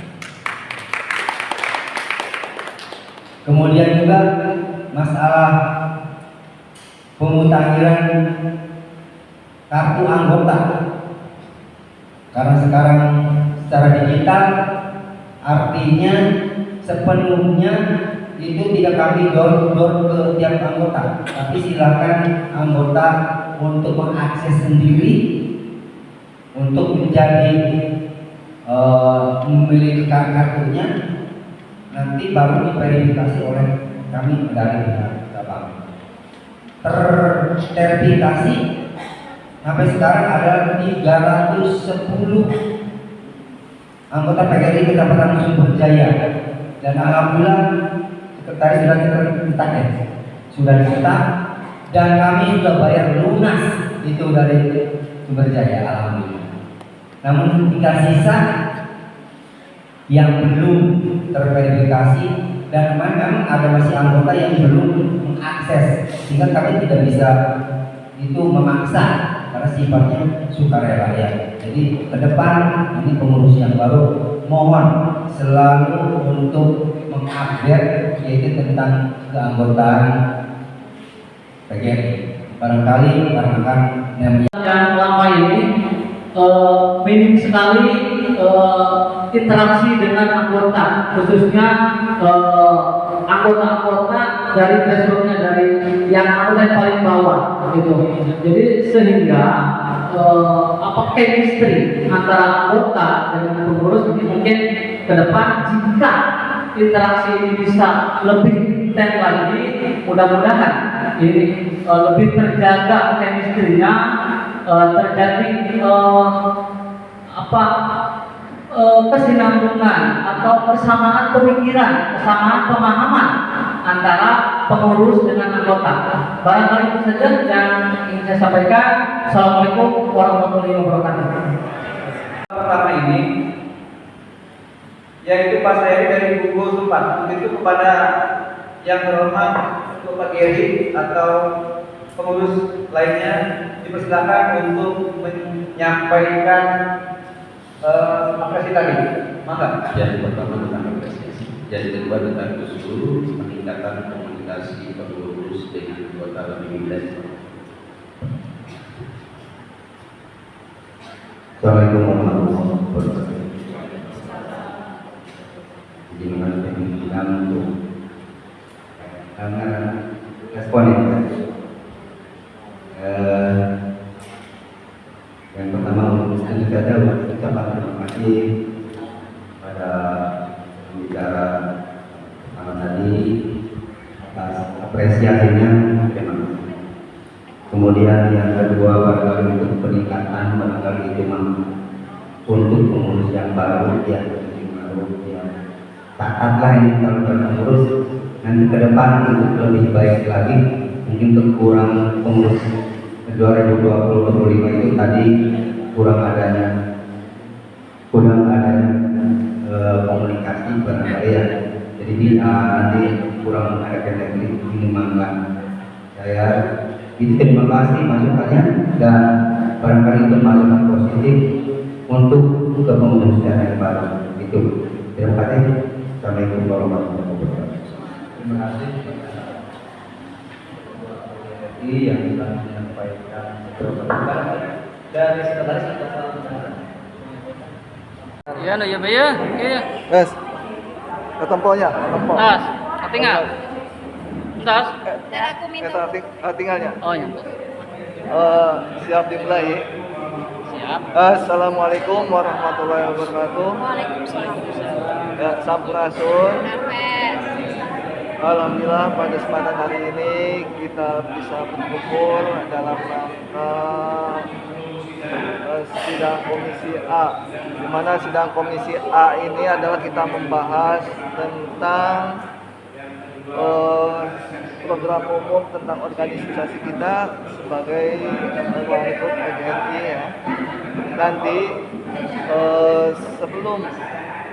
Kemudian juga masalah pemutakhiran kartu anggota, karena sekarang secara digital, artinya sepenuhnya itu tidak kami door ke tiap anggota, tapi silakan anggota untuk mengakses sendiri untuk menjadi memiliki kartunya, nanti baru diverifikasi oleh kami dari Bapak. Terverifikasi sampai sekarang ada 310 anggota PGRI Kecamatan Sumberjaya, dan alhamdulillah sekretaris sudah disita dan kami sudah bayar lunas itu dari Sumberjaya, alhamdulillah. Namun tinggal sisa yang belum terverifikasi, dan memang ada masih anggota yang belum mengakses, sehingga kami tidak bisa itu memaksa karena sifatnya sukarela ya. Jadi ke depan ini pengurus yang baru mohon selalu untuk mengupdate yaitu tentang keanggotaan PGRI. Barangkali rekan yang lama ini minim sekali interaksi dengan anggota, khususnya anggota-anggota dari grassrootsnya, dari yang anggota yang paling bawah gitu. Jadi sehingga chemistry antara anggota dengan pengurus ini mungkin ke depan jika interaksi ini bisa lebih intens lagi, mudah-mudahan ini lebih terjaga chemistry-nya, terjadi kesinambungan atau persamaan pemikiran, kesamaan pemahaman antara pengurus dengan anggota. Barangkali itu saja yang ingin saya sampaikan. Assalamualaikum warahmatullahi wabarakatuh. Pertama ini yaitu Pak Sayari dari gugus 4 itu kepada yang terhormat Pak Geri atau pengurus lainnya dipersilakan untuk menyampaikan apresiasi tadi. Maka Yang pertama tentang apresiasi, yang kedua tentang seluruh peningkatan komunikasi pengurus dengan anggota lebih dan Assalamualaikum warahmatullahi wabarakatuh. Gimana pimpinan untuk karena respon ini? Yang pertama tentu saja ucapan terima kasih pada pembicara pertama tadi atas apresiasinya. Terima kasih. Kemudian yang kedua, barangkali untuk peningkatan, barangkali itu untuk pengurus yang baru yang taatlah ini kalau pengurus nanti ke depan untuk lebih baik lagi. Mungkin kekurangan pengurus 2020-2025 itu tadi kurang adanya komunikasi barangkali ya. Jadi nanti kurang ada teknik ini mangga. Saya itu terima kasih masukannya dan barangkali itu masukan positif untuk pengurus yang baru itu. Terima kasih. Assalamualaikum warahmatullahi wabarakatuh. terima kasih yang telah menyampaikan beberapa dari sekretaris atau Iya, no ya, Bay. Oke. Yes. Temponya, tempo. Tas, tinggal. Tas. Tinggalnya. Oh ya. Siap dimulai. Siap. Assalamualaikum warahmatullahi wabarakatuh. Waalaikumsalam. Ya, sampurasun. Alhamdulillah pada kesempatan hari ini kita bisa berkumpul dalam rangka sidang komisi A, di mana sidang komisi A ini adalah kita membahas tentang program umum tentang organisasi kita sebagai pengikut PGRI ya. Nanti sebelum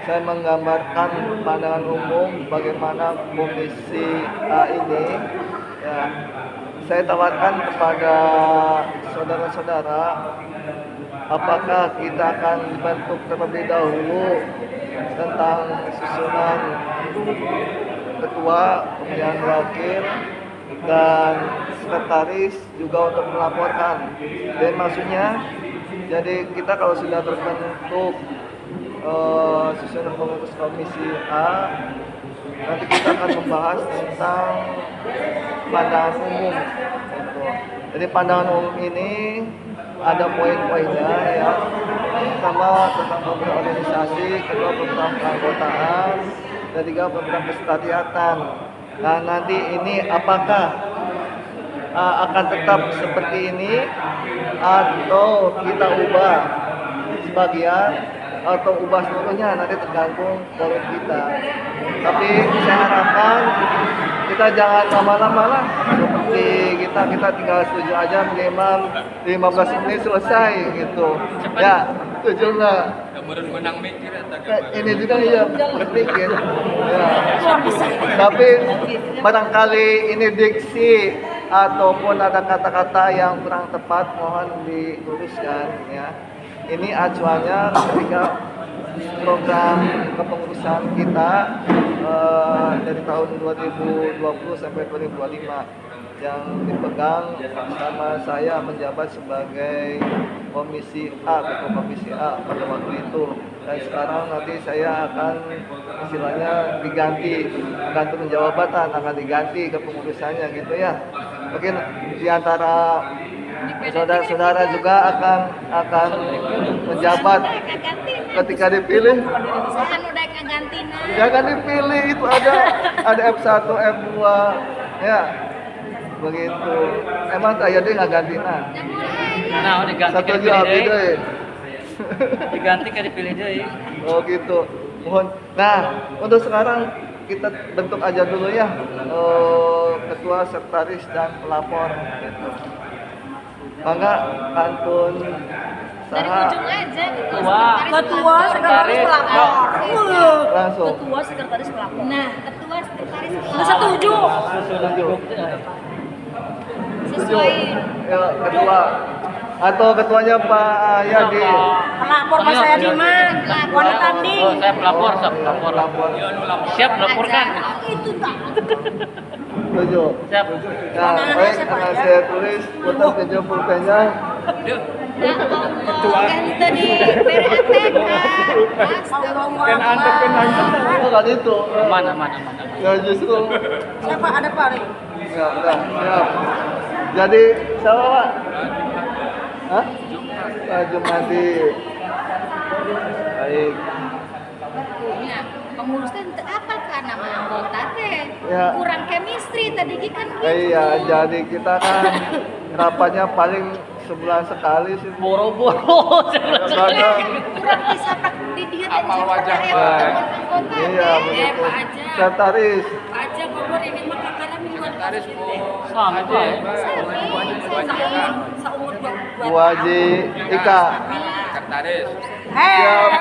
saya menggambarkan pandangan umum bagaimana komisi A ini ya, saya tawarkan kepada saudara-saudara apakah kita akan bentuk terlebih dahulu tentang susunan ketua, kemudian wakil dan sekretaris juga untuk melaporkan. Dan maksudnya jadi kita kalau sudah terbentuk susunan pengurus komisi A, nanti kita akan membahas tentang pandangan umum gitu. Jadi pandangan umum ini ada poin-poinnya ya. Pertama tentang program organisasi, kedua tentang keanggotaan, dan tiga program kesetatiatan. Nah nanti ini apakah akan tetap seperti ini atau kita ubah sebagian atau ubah seluruhnya, nanti tergantung forum kita. Tapi saya harapkan kita jangan lama-lama lah, seperti kita tinggal setuju aja minimal 15 menit selesai gitu ya, setuju nggak? Ini juga ya berpikir ya. Tapi barangkali ini diksi ataupun ada kata-kata yang kurang tepat, mohon diluruskan ya. Ini acuannya ketika program kepengurusan kita dari tahun 2020 sampai 2025 yang dipegang sama saya menjabat sebagai Komisi A, Ketua Komisi A pada waktu itu. Dan sekarang nanti saya akan istilahnya gantung jabatan, akan diganti kepengurusannya gitu ya. Mungkin diantara saudara-saudara juga akan menjabat ketika dipilih. Jangan dipilih, itu ada F1, F2 ya. Begitu. Emang saya dia nggak ganti nah. Nah, diganti Satu dipilih jawab deui. deh. Diganti ke dipilih deui. Oh gitu. Mohon. Nah, untuk sekarang kita bentuk aja dulu ya ketua, sekretaris dan pelapor. Gitu. Mangga kantun Dari saha ujung aja Ketua, sekretaris pelapor. langsung. Ketua sekretaris pelapor. Nah, ketua sekretaris pelapor. Setuju. Setuju. Sesuai Ya, ketua atau ketuanya Pak Yadi. pelapor Pak Sayadi mah wanita tanding. Oh, saya pelapor, Pelapor. Siap laporkan. Itu tak. Setuju. Siap. Nah, baik, akan saya tulis putar kerja pulpennya. Ya Allah, ente di PRATK. Astagfirullah. Bukan itu. Mana. Ya justru. Siapa ada Pak? Ya, udah, siap. Jadi, siapa Pak? Hah? Pak Jumadi. Baik. Ya, pengurusnya ente apa kan nama anggota teh? Ya. Kurang chemistry tadi kan gitu. Iya, jadi kita kan rapatnya paling sebulan sekali sih. Boro-boro. Kadang. Kurang bisa di dia apa wajah anggota. Iya, begitu. Pak Aja. Sekretaris. Pak Aja Bogor ini mah kakaknya mingguan. Sama ya. Seumur Bu Haji Ika.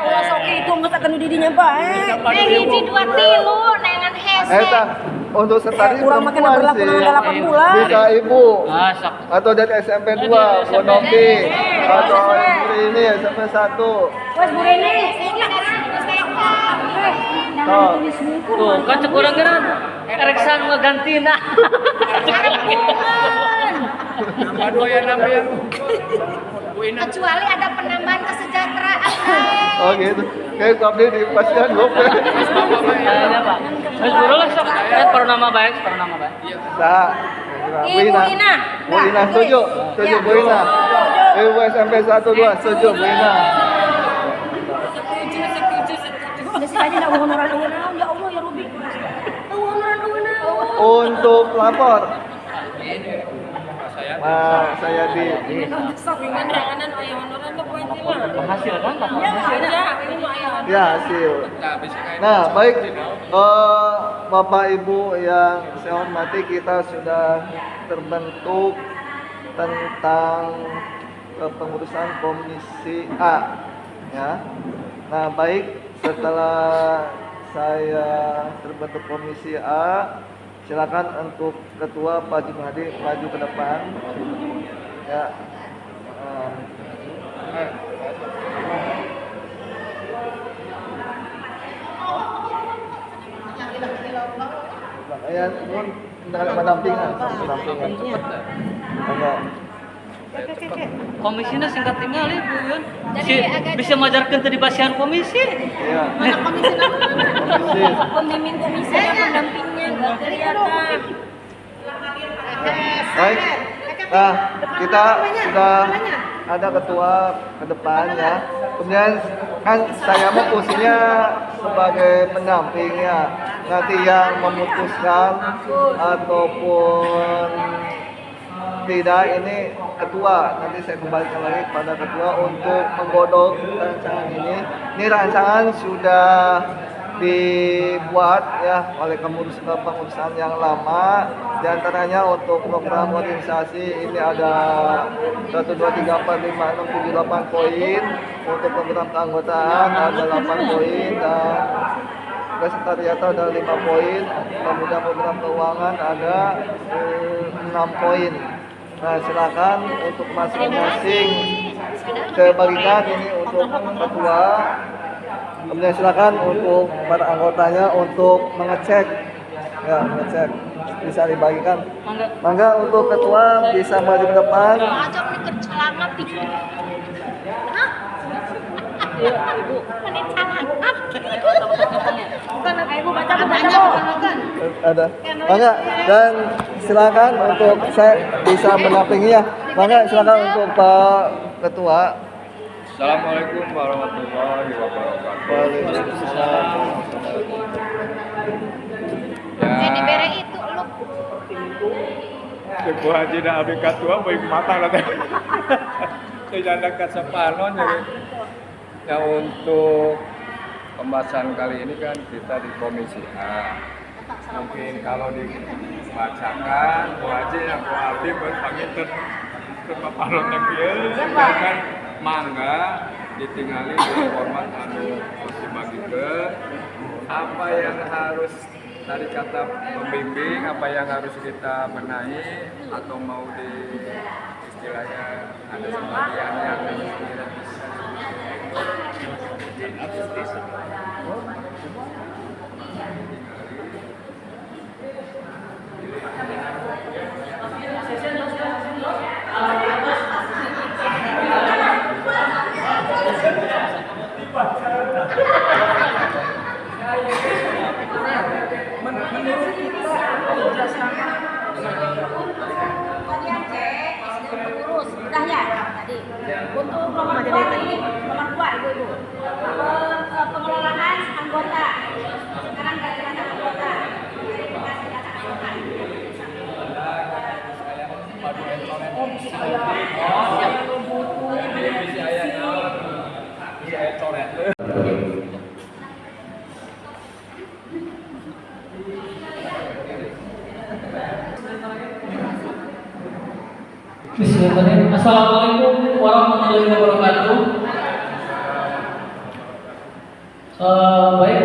ulah sok itu geus akan didinya bae. Hiji 2 3 nengan hese. Eta untuk sekretaris Urang makin perempuan berlaku sih. 8 bulan. Bisa ibu Masak. atau dari SMP 2 Bonoki atau ini SMP 1. Wes burene. Oh. Tuh, kan cek urang geran. Ereksan ngegantina. Kecuali ada penambahan kesejahteraan. Oh gitu. Kayak kabel di pasien gope. Ya, Pak. Wes buru lah sok. Paru nama baik. Sah. Ibu Ina. Bu Ina setuju. Setuju Bu Ina. Ibu SMP 1 2 setuju Bu Ina. Geus aja da honoran eueuh ya Allah ya Rabbi. Honoran eueuh. Untuk pelapor. Nah, saya di Hasil kan? ya hasil. Nah, baik Bapak Ibu yang saya hormati, kita sudah terbentuk tentang kepengurusan Komisi A ya. Nah, baik, setelah saya terbentuk Komisi A, silakan untuk Ketua Pak Jumadi maju ke depan ya. Ya, mohon pendampingan. Enggak. Komisinya singkat tinggal Ibu Yun. Jadi agak- Bisa majarkan tadi basihan komisi. Iya. Komisi Komisi. pembimbing komisi dan pendampingnya enggak kelihatan. Baik. Nah, kita sudah ada ketua ke depan ya. Kemudian kan saya fungsinya sebagai pendampingnya. Nanti yang memutuskan ataupun tidak ini ketua. Nanti saya kembalikan lagi kepada ketua untuk menggodok rancangan ini. Ini rancangan sudah dibuat ya oleh kepengurusan yang lama. Di antaranya untuk program organisasi ini ada 1, 2, 3, 4, 5, 6, 7, 8 poin. Untuk program keanggotaan ada 8 poin dan sekretariat ada 5 poin. Kemudian program keuangan ada 6 poin. Nah, silakan untuk masing-masing saya bagikan ini untuk ketua. Kemudian silakan untuk para anggotanya untuk mengecek, ya mengecek bisa dibagikan. Mangga untuk ketua bisa maju ke depan. Ajak nih ke celana pikir. Hah? Ibu, ini celana. Bukan ibu baca bukan. Ada. Mangga dan silakan untuk saya bisa mendampingi ya. Mangga silakan untuk Pak Ketua. Assalamualaikum warahmatullahi wabarakatuh. Waalaikumsalam. Dibere itu lu. Ibu Haji dan Abi Ketua baik mata lah teh. Tidak ada kesepakatan jadi. Ya untuk pembahasan kali ini kan kita di Komisi A. Mungkin kalau dibacakan, Bu Haji yang Bu Abi berpanggil terpaparot yang kan mangga ditinggali di format terus dibagi ke apa yang harus dari kata pembimbing, apa yang harus kita benahi atau mau di istilahnya ada sebagian yang Menurut kita pengurus udah ya tadi untuk nomor 2 ibu pengelolaan anggota sekarang data anggota Bismillahirrahmanirrahim. Assalamualaikum warahmatullahi wabarakatuh. Baik,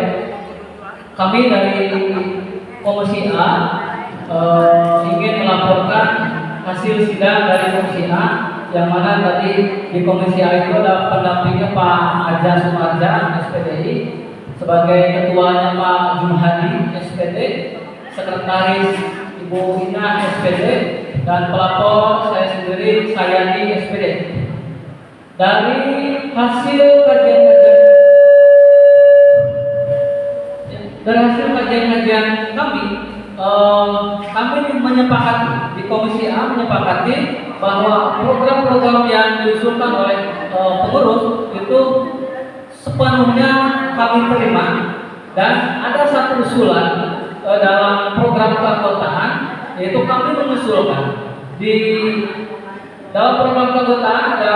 kami dari Komisi A ingin melaporkan hasil sidang dari Komisi A, yang mana tadi di Komisi A itu ada pendampingnya Pak Aja Sumarja SPDI, sebagai ketuanya Pak Jumhadi SPD, sekretaris Ibu Ina SPD, dan pelapor saya sendiri Sayani SPD. Dari hasil kajian kami, kami menyepakati di Komisi A menyepakati bahwa program-program yang diusulkan oleh pengurus itu sepenuhnya kami terima, dan ada satu usulan dalam program keanggotaan, yaitu kami mengusulkan di dalam program keanggotaan ada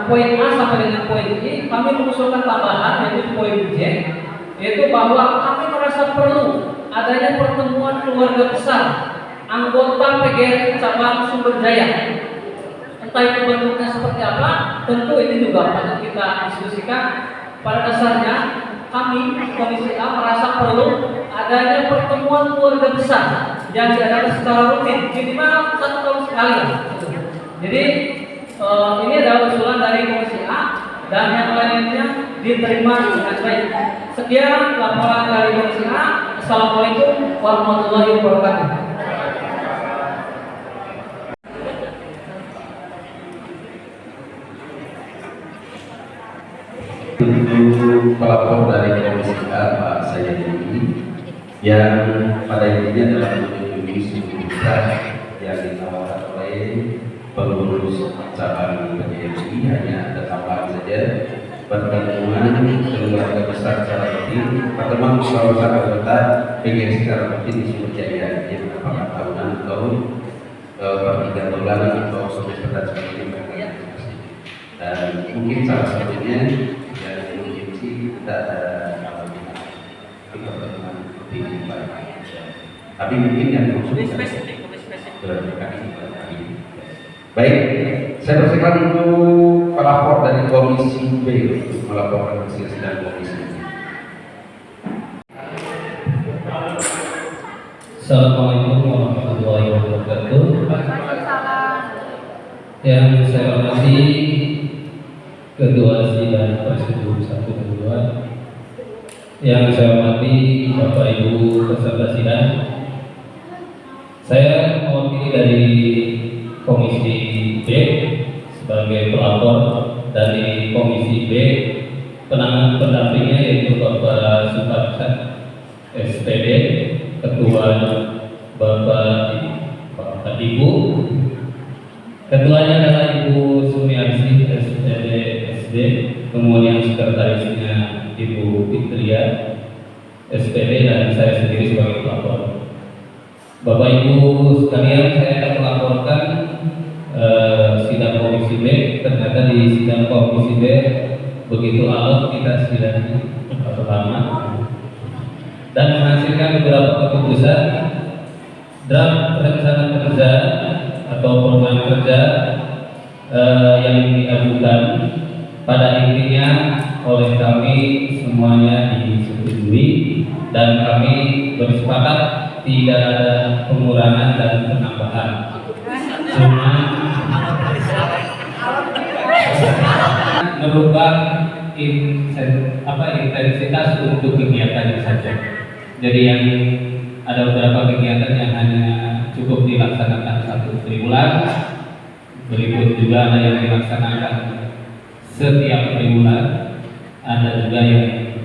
poin A sampai dengan poin I, kami mengusulkan tambahan yaitu poin J, yaitu bahwa kami merasa perlu adanya pertemuan keluarga besar anggota PGRI cabang Sumber Jaya. Entah itu bentuknya seperti apa, tentu ini juga patut kita diskusikan. Pada dasarnya kami Komisi A merasa perlu adanya pertemuan keluarga besar yang diadakan secara rutin, minimal 1 tahun sekali. Jadi ini adalah usulan dari Komisi A dan yang lainnya diterima dengan baik. Sekian laporan dari Komisi A. Assalamualaikum warahmatullahi wabarakatuh. Untuk pelapor dari Komisi A Pak Sayani, yang pada intinya adalah melindungi suku kita yang ditawarkan oleh pengurus cabang PGRI hanya ada tambahan saja. Pertemuan keluarga besar secara rutin, pertemuan keluarga anggota PGRI secara rutin di Sumber Jaya, yang apakah tahunan atau per 3 bulan atau semester dan sebagainya. Dan mungkin salah satunya yang mungkin sih kita ada pertemuan rutin tapi mungkin yang khusus baik, saya persilakan untuk pelapor dari Komisi B untuk melaporkan hasil sidang komisi. Assalamualaikum warahmatullahi wabarakatuh. Yang saya hormati Ketua Sidang Presidium 1 dan 2, yang saya hormati Bapak Ibu peserta sidang. Saya mewakili dari Komisi B sebagai pelapor dari Komisi B, penanganan pendampingnya yaitu Bapak Suparsa SPD, Ketua Bapak Ibu, Ketuanya adalah Ibu Sumiarsi SPD, kemudian sekretarisnya Ibu Fitria SPD, dan saya sendiri sebagai pelapor. Bapak Ibu sekalian, saya akan melaporkan sidang Komisi B. Ternyata di sidang Komisi B begitu alot kita sidang lama dan menghasilkan beberapa keputusan draft rencana kerja atau program kerja yang diajukan. Pada intinya oleh kami semuanya disetujui dan kami bersepakat tidak ada pengurangan dan penambahan. Cuma merubah intensitas untuk kegiatannya saja. Jadi yang ada beberapa kegiatan yang hanya cukup dilaksanakan 1 triwulan, berikut juga ada yang dilaksanakan setiap triwulan, ada juga yang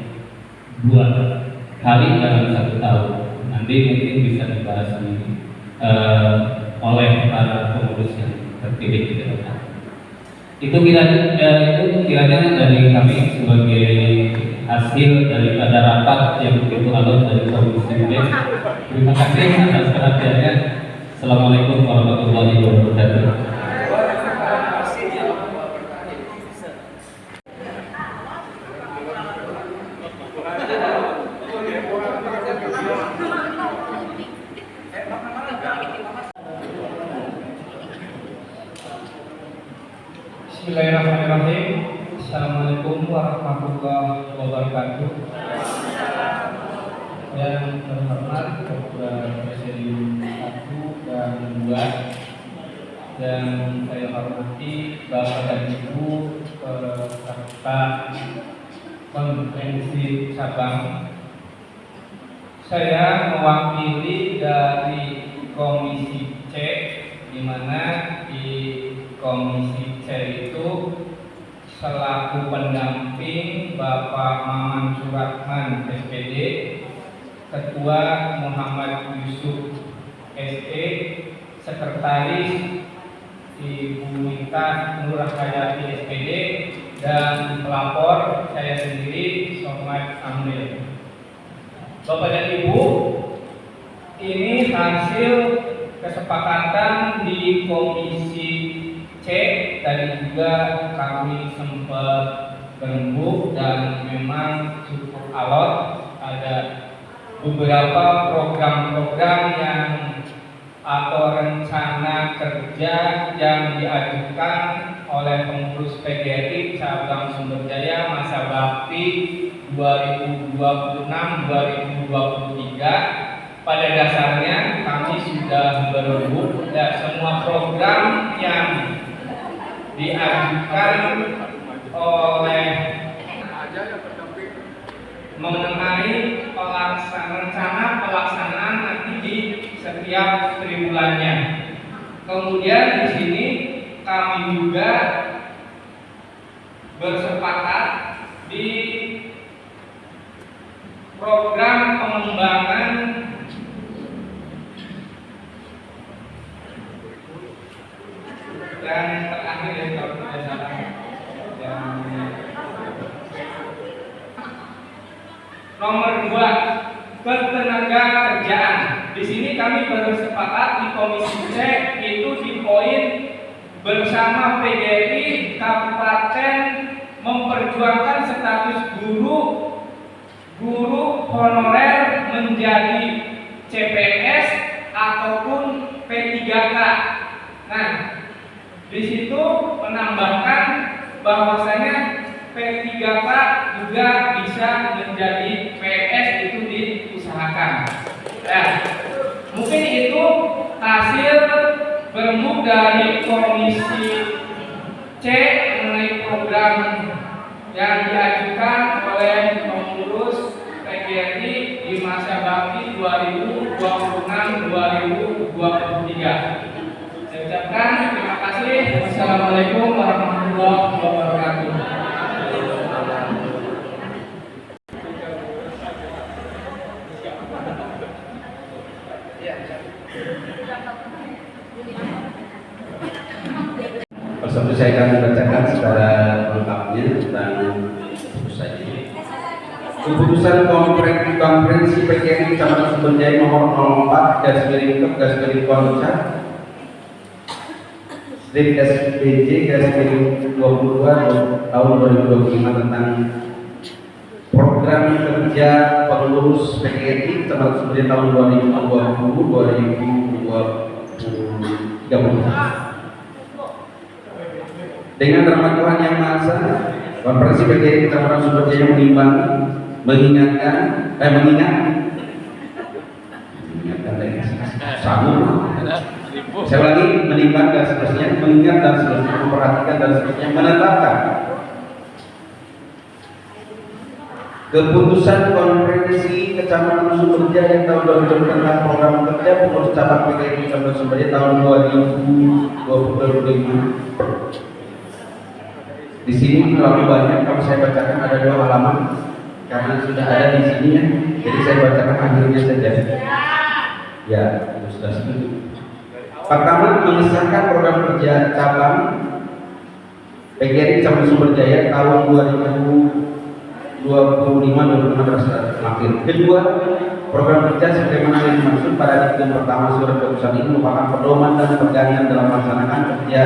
2 kali dalam 1 tahun. Nanti mungkin bisa dibahas oleh para pengurus yang terpilih di depan. Itu kiranya dari kami sebagai hasil daripada rapat yang begitu alot dari Komisi B. Terima kasih atas perhatiannya. Assalamualaikum warahmatullahi wabarakatuh. Bismillahirrahmanirrahim. Assalamualaikum warahmatullahi wabarakatuh. Yang terhormat Ketua Presidium 1 dan 2, dan saya hormati Bapak dan Ibu peserta konferensi cabang. Saya mewakili dari Komisi C, di mana di Komisi C itu selaku pendamping Bapak Maman Suratman SPD, Ketua Muhammad Yusuf SE, Sekretaris Ibu Mita Nur Hayati SPD, dan pelapor saya sendiri Somad Amril. Bapak dan Ibu, ini hasil kesepakatan di Komisi C. Tadi juga kami sempat berembuk dan memang cukup alot. Ada beberapa program-program yang atau rencana kerja yang diajukan oleh pengurus PGRI cabang Sumber Jaya masa bakti 2026-2023. Pada dasarnya kami sudah berembuk dan semua program yang diajukan oleh mengenai rencana pelaksanaan nanti di setiap triwulannya. Kemudian di sini kami juga bersepakat di program pengembangan dan di sini kami bersepakat di Komisi C itu di poin bersama PGRI Kabupaten memperjuangkan status guru honorer menjadi CPS ataupun P3K. Nah, di situ menambahkan bahwasanya P3K juga bisa menjadi PS, itu diusahakan. Nah, mungkin itu hasil bermuk dari Komisi C mengenai program yang diajukan oleh pengurus PGRI di masa bakti 2026-2023. Saya ucapkan terima kasih. Wassalamualaikum warahmatullahi wabarakatuh. Seperti saya akan membacakan secara lengkapnya tentang keputusan ini. Keputusan Konferensi PGRI Kecamatan Sumberjaya nomor 04/SPJ/22 tahun 2025 tentang program kerja pengurus PGRI Kecamatan Sumberjaya tahun 2020-2030. Dengan rahmat Tuhan Yang Maha Esa, Konferensi PGRI Kecamatan Sumberjaya mengingatkan saya lagi menimbang dan seterusnya, mengingat dan seterusnya, memperhatikan dan seterusnya, menetapkan keputusan Konferensi Kecamatan Sumberjaya tahun 2020 tentang program kerja pengurus cabang PGRI Kecamatan Sumberjaya tahun 2020. Di sini terlalu banyak, kalau saya bacakan ada 2 halaman karena sudah ada di sini ya. Jadi saya bacakan akhirnya saja. Ya, sudah setuju. Pertama, mengesahkan program kerja cabang PGRI Kecamatan Sumberjaya tahun 2025-2026 akhir. Kedua, program kerja sebagaimana yang dimaksud pada diktum pertama surat keputusan ini merupakan pedoman dan pegangan dalam melaksanakan kerja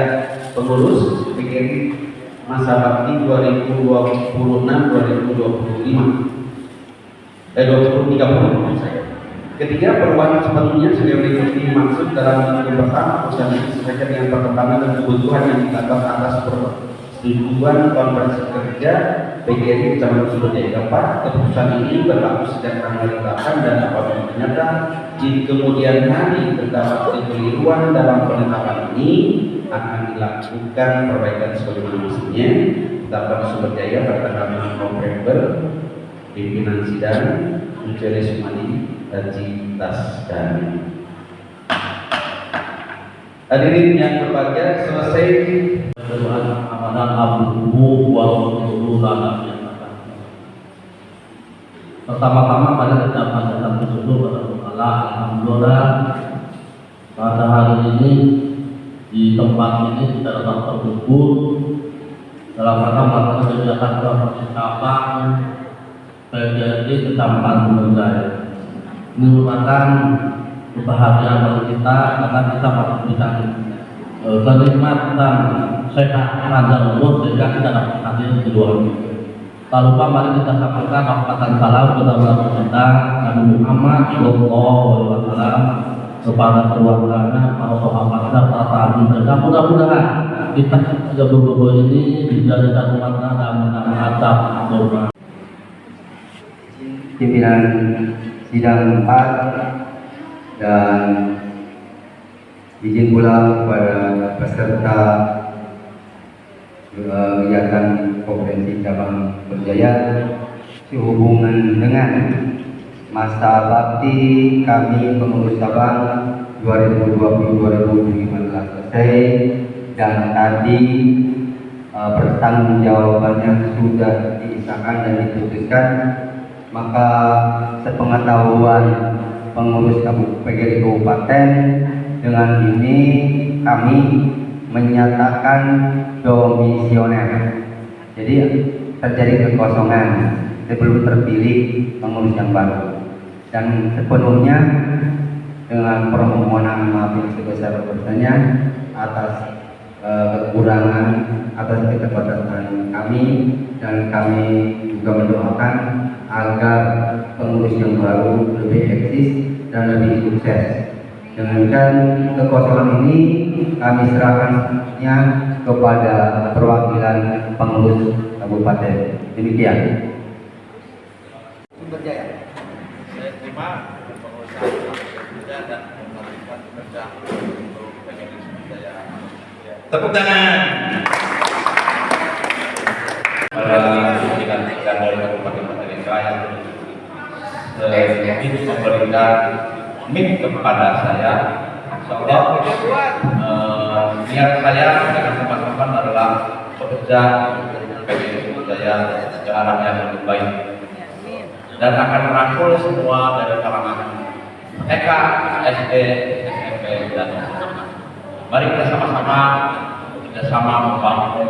pengurus PGRI masa bakti 2026-2030. Ketiga, perubahan sepenuhnya sebagaimana dimaksud dalam diktum pertama keputusan ini sesuai dengan perkembangan dan kebutuhan yang dilakukan atas persetujuan Konferensi Kerja PGRI Kecamatan Sumberjaya. Keempat, keputusan ini berlaku sejak tanggal ditetapkan dan apabila ternyata di kemudian hari terdapat kekeliruan dalam penetapan ini akan dilakukan perbaikan sebagaimana mestinya. Tetapkan Sumberjaya pada tanggal 6 November. Pimpinan sidang Mencari Sumadi Haji Tasdani. Hadirin yang berbahagia, selesai Ramadan abduhu wa rasuluhu lana. Pertama-tama pada kita panjatkan bersyukur kepada Allah. Alhamdulillah pada hari ini di tempat ini kita dapat berkumpul dalam rangka melakukan kegiatan persiapan PGRI Kecamatan Sumberjaya. Ini merupakan kebahagiaan bagi kita karena kita memberikan kenikmatan sehat dan umur sehingga kita dapat hadir di luar. Tak lupa mari kita sampaikan rahmatan salam kepada kita Nabi Muhammad SAW kepada keluarganya, para sahabatnya, para tabi'in. Dan mudah-mudahan kita juga berkumpul ini dijadikan umatnya dalam menatap doa. Pimpinan sidang 4 dan izin pula kepada peserta kegiatan konferensi cabang Sumberjaya sehubungan dengan masa bakti kami pengurus cabang 2020-2015 selesai dan tadi pertanggungjawabannya sudah disahkan dan diputuskan. Maka sepengetahuan pengurus PGRI Kabupaten, dengan ini kami menyatakan domisioner. Jadi terjadi kekosongan sebelum terpilih pengurus yang baru, dan sepenuhnya dengan permohonan maaf yang sebesar-besarnya atas kekurangan, atas keterbatasan kami, dan kami juga mendoakan agar pengurus yang baru lebih eksis dan lebih sukses. Dengan kekosongan ini kami serahkannya kepada perwakilan pengurus kabupaten. Demikian. Sumber Jaya. Saya terima pengusaha muda dan melanjutkan kerja untuk PGRI Sumber Jaya. Tepuk tangan. Para pimpinan tingkat dari Kabupaten Majalengka yang sedikit memberikan mic kepada saya. Insyaallah niat saya dengan teman-teman adalah bekerja untuk PGRI Sumber Jaya ke arah yang lebih baik dan akan merangkul semua dari kalangan TK, SD, SMP dan SMA. Mari kita sama-sama bekerjasama membangun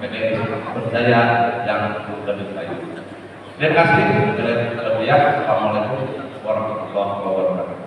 PGRI Sumber Jaya yang lebih baik. Terima kasih. Assalamualaikum warahmatullahi wabarakatuh.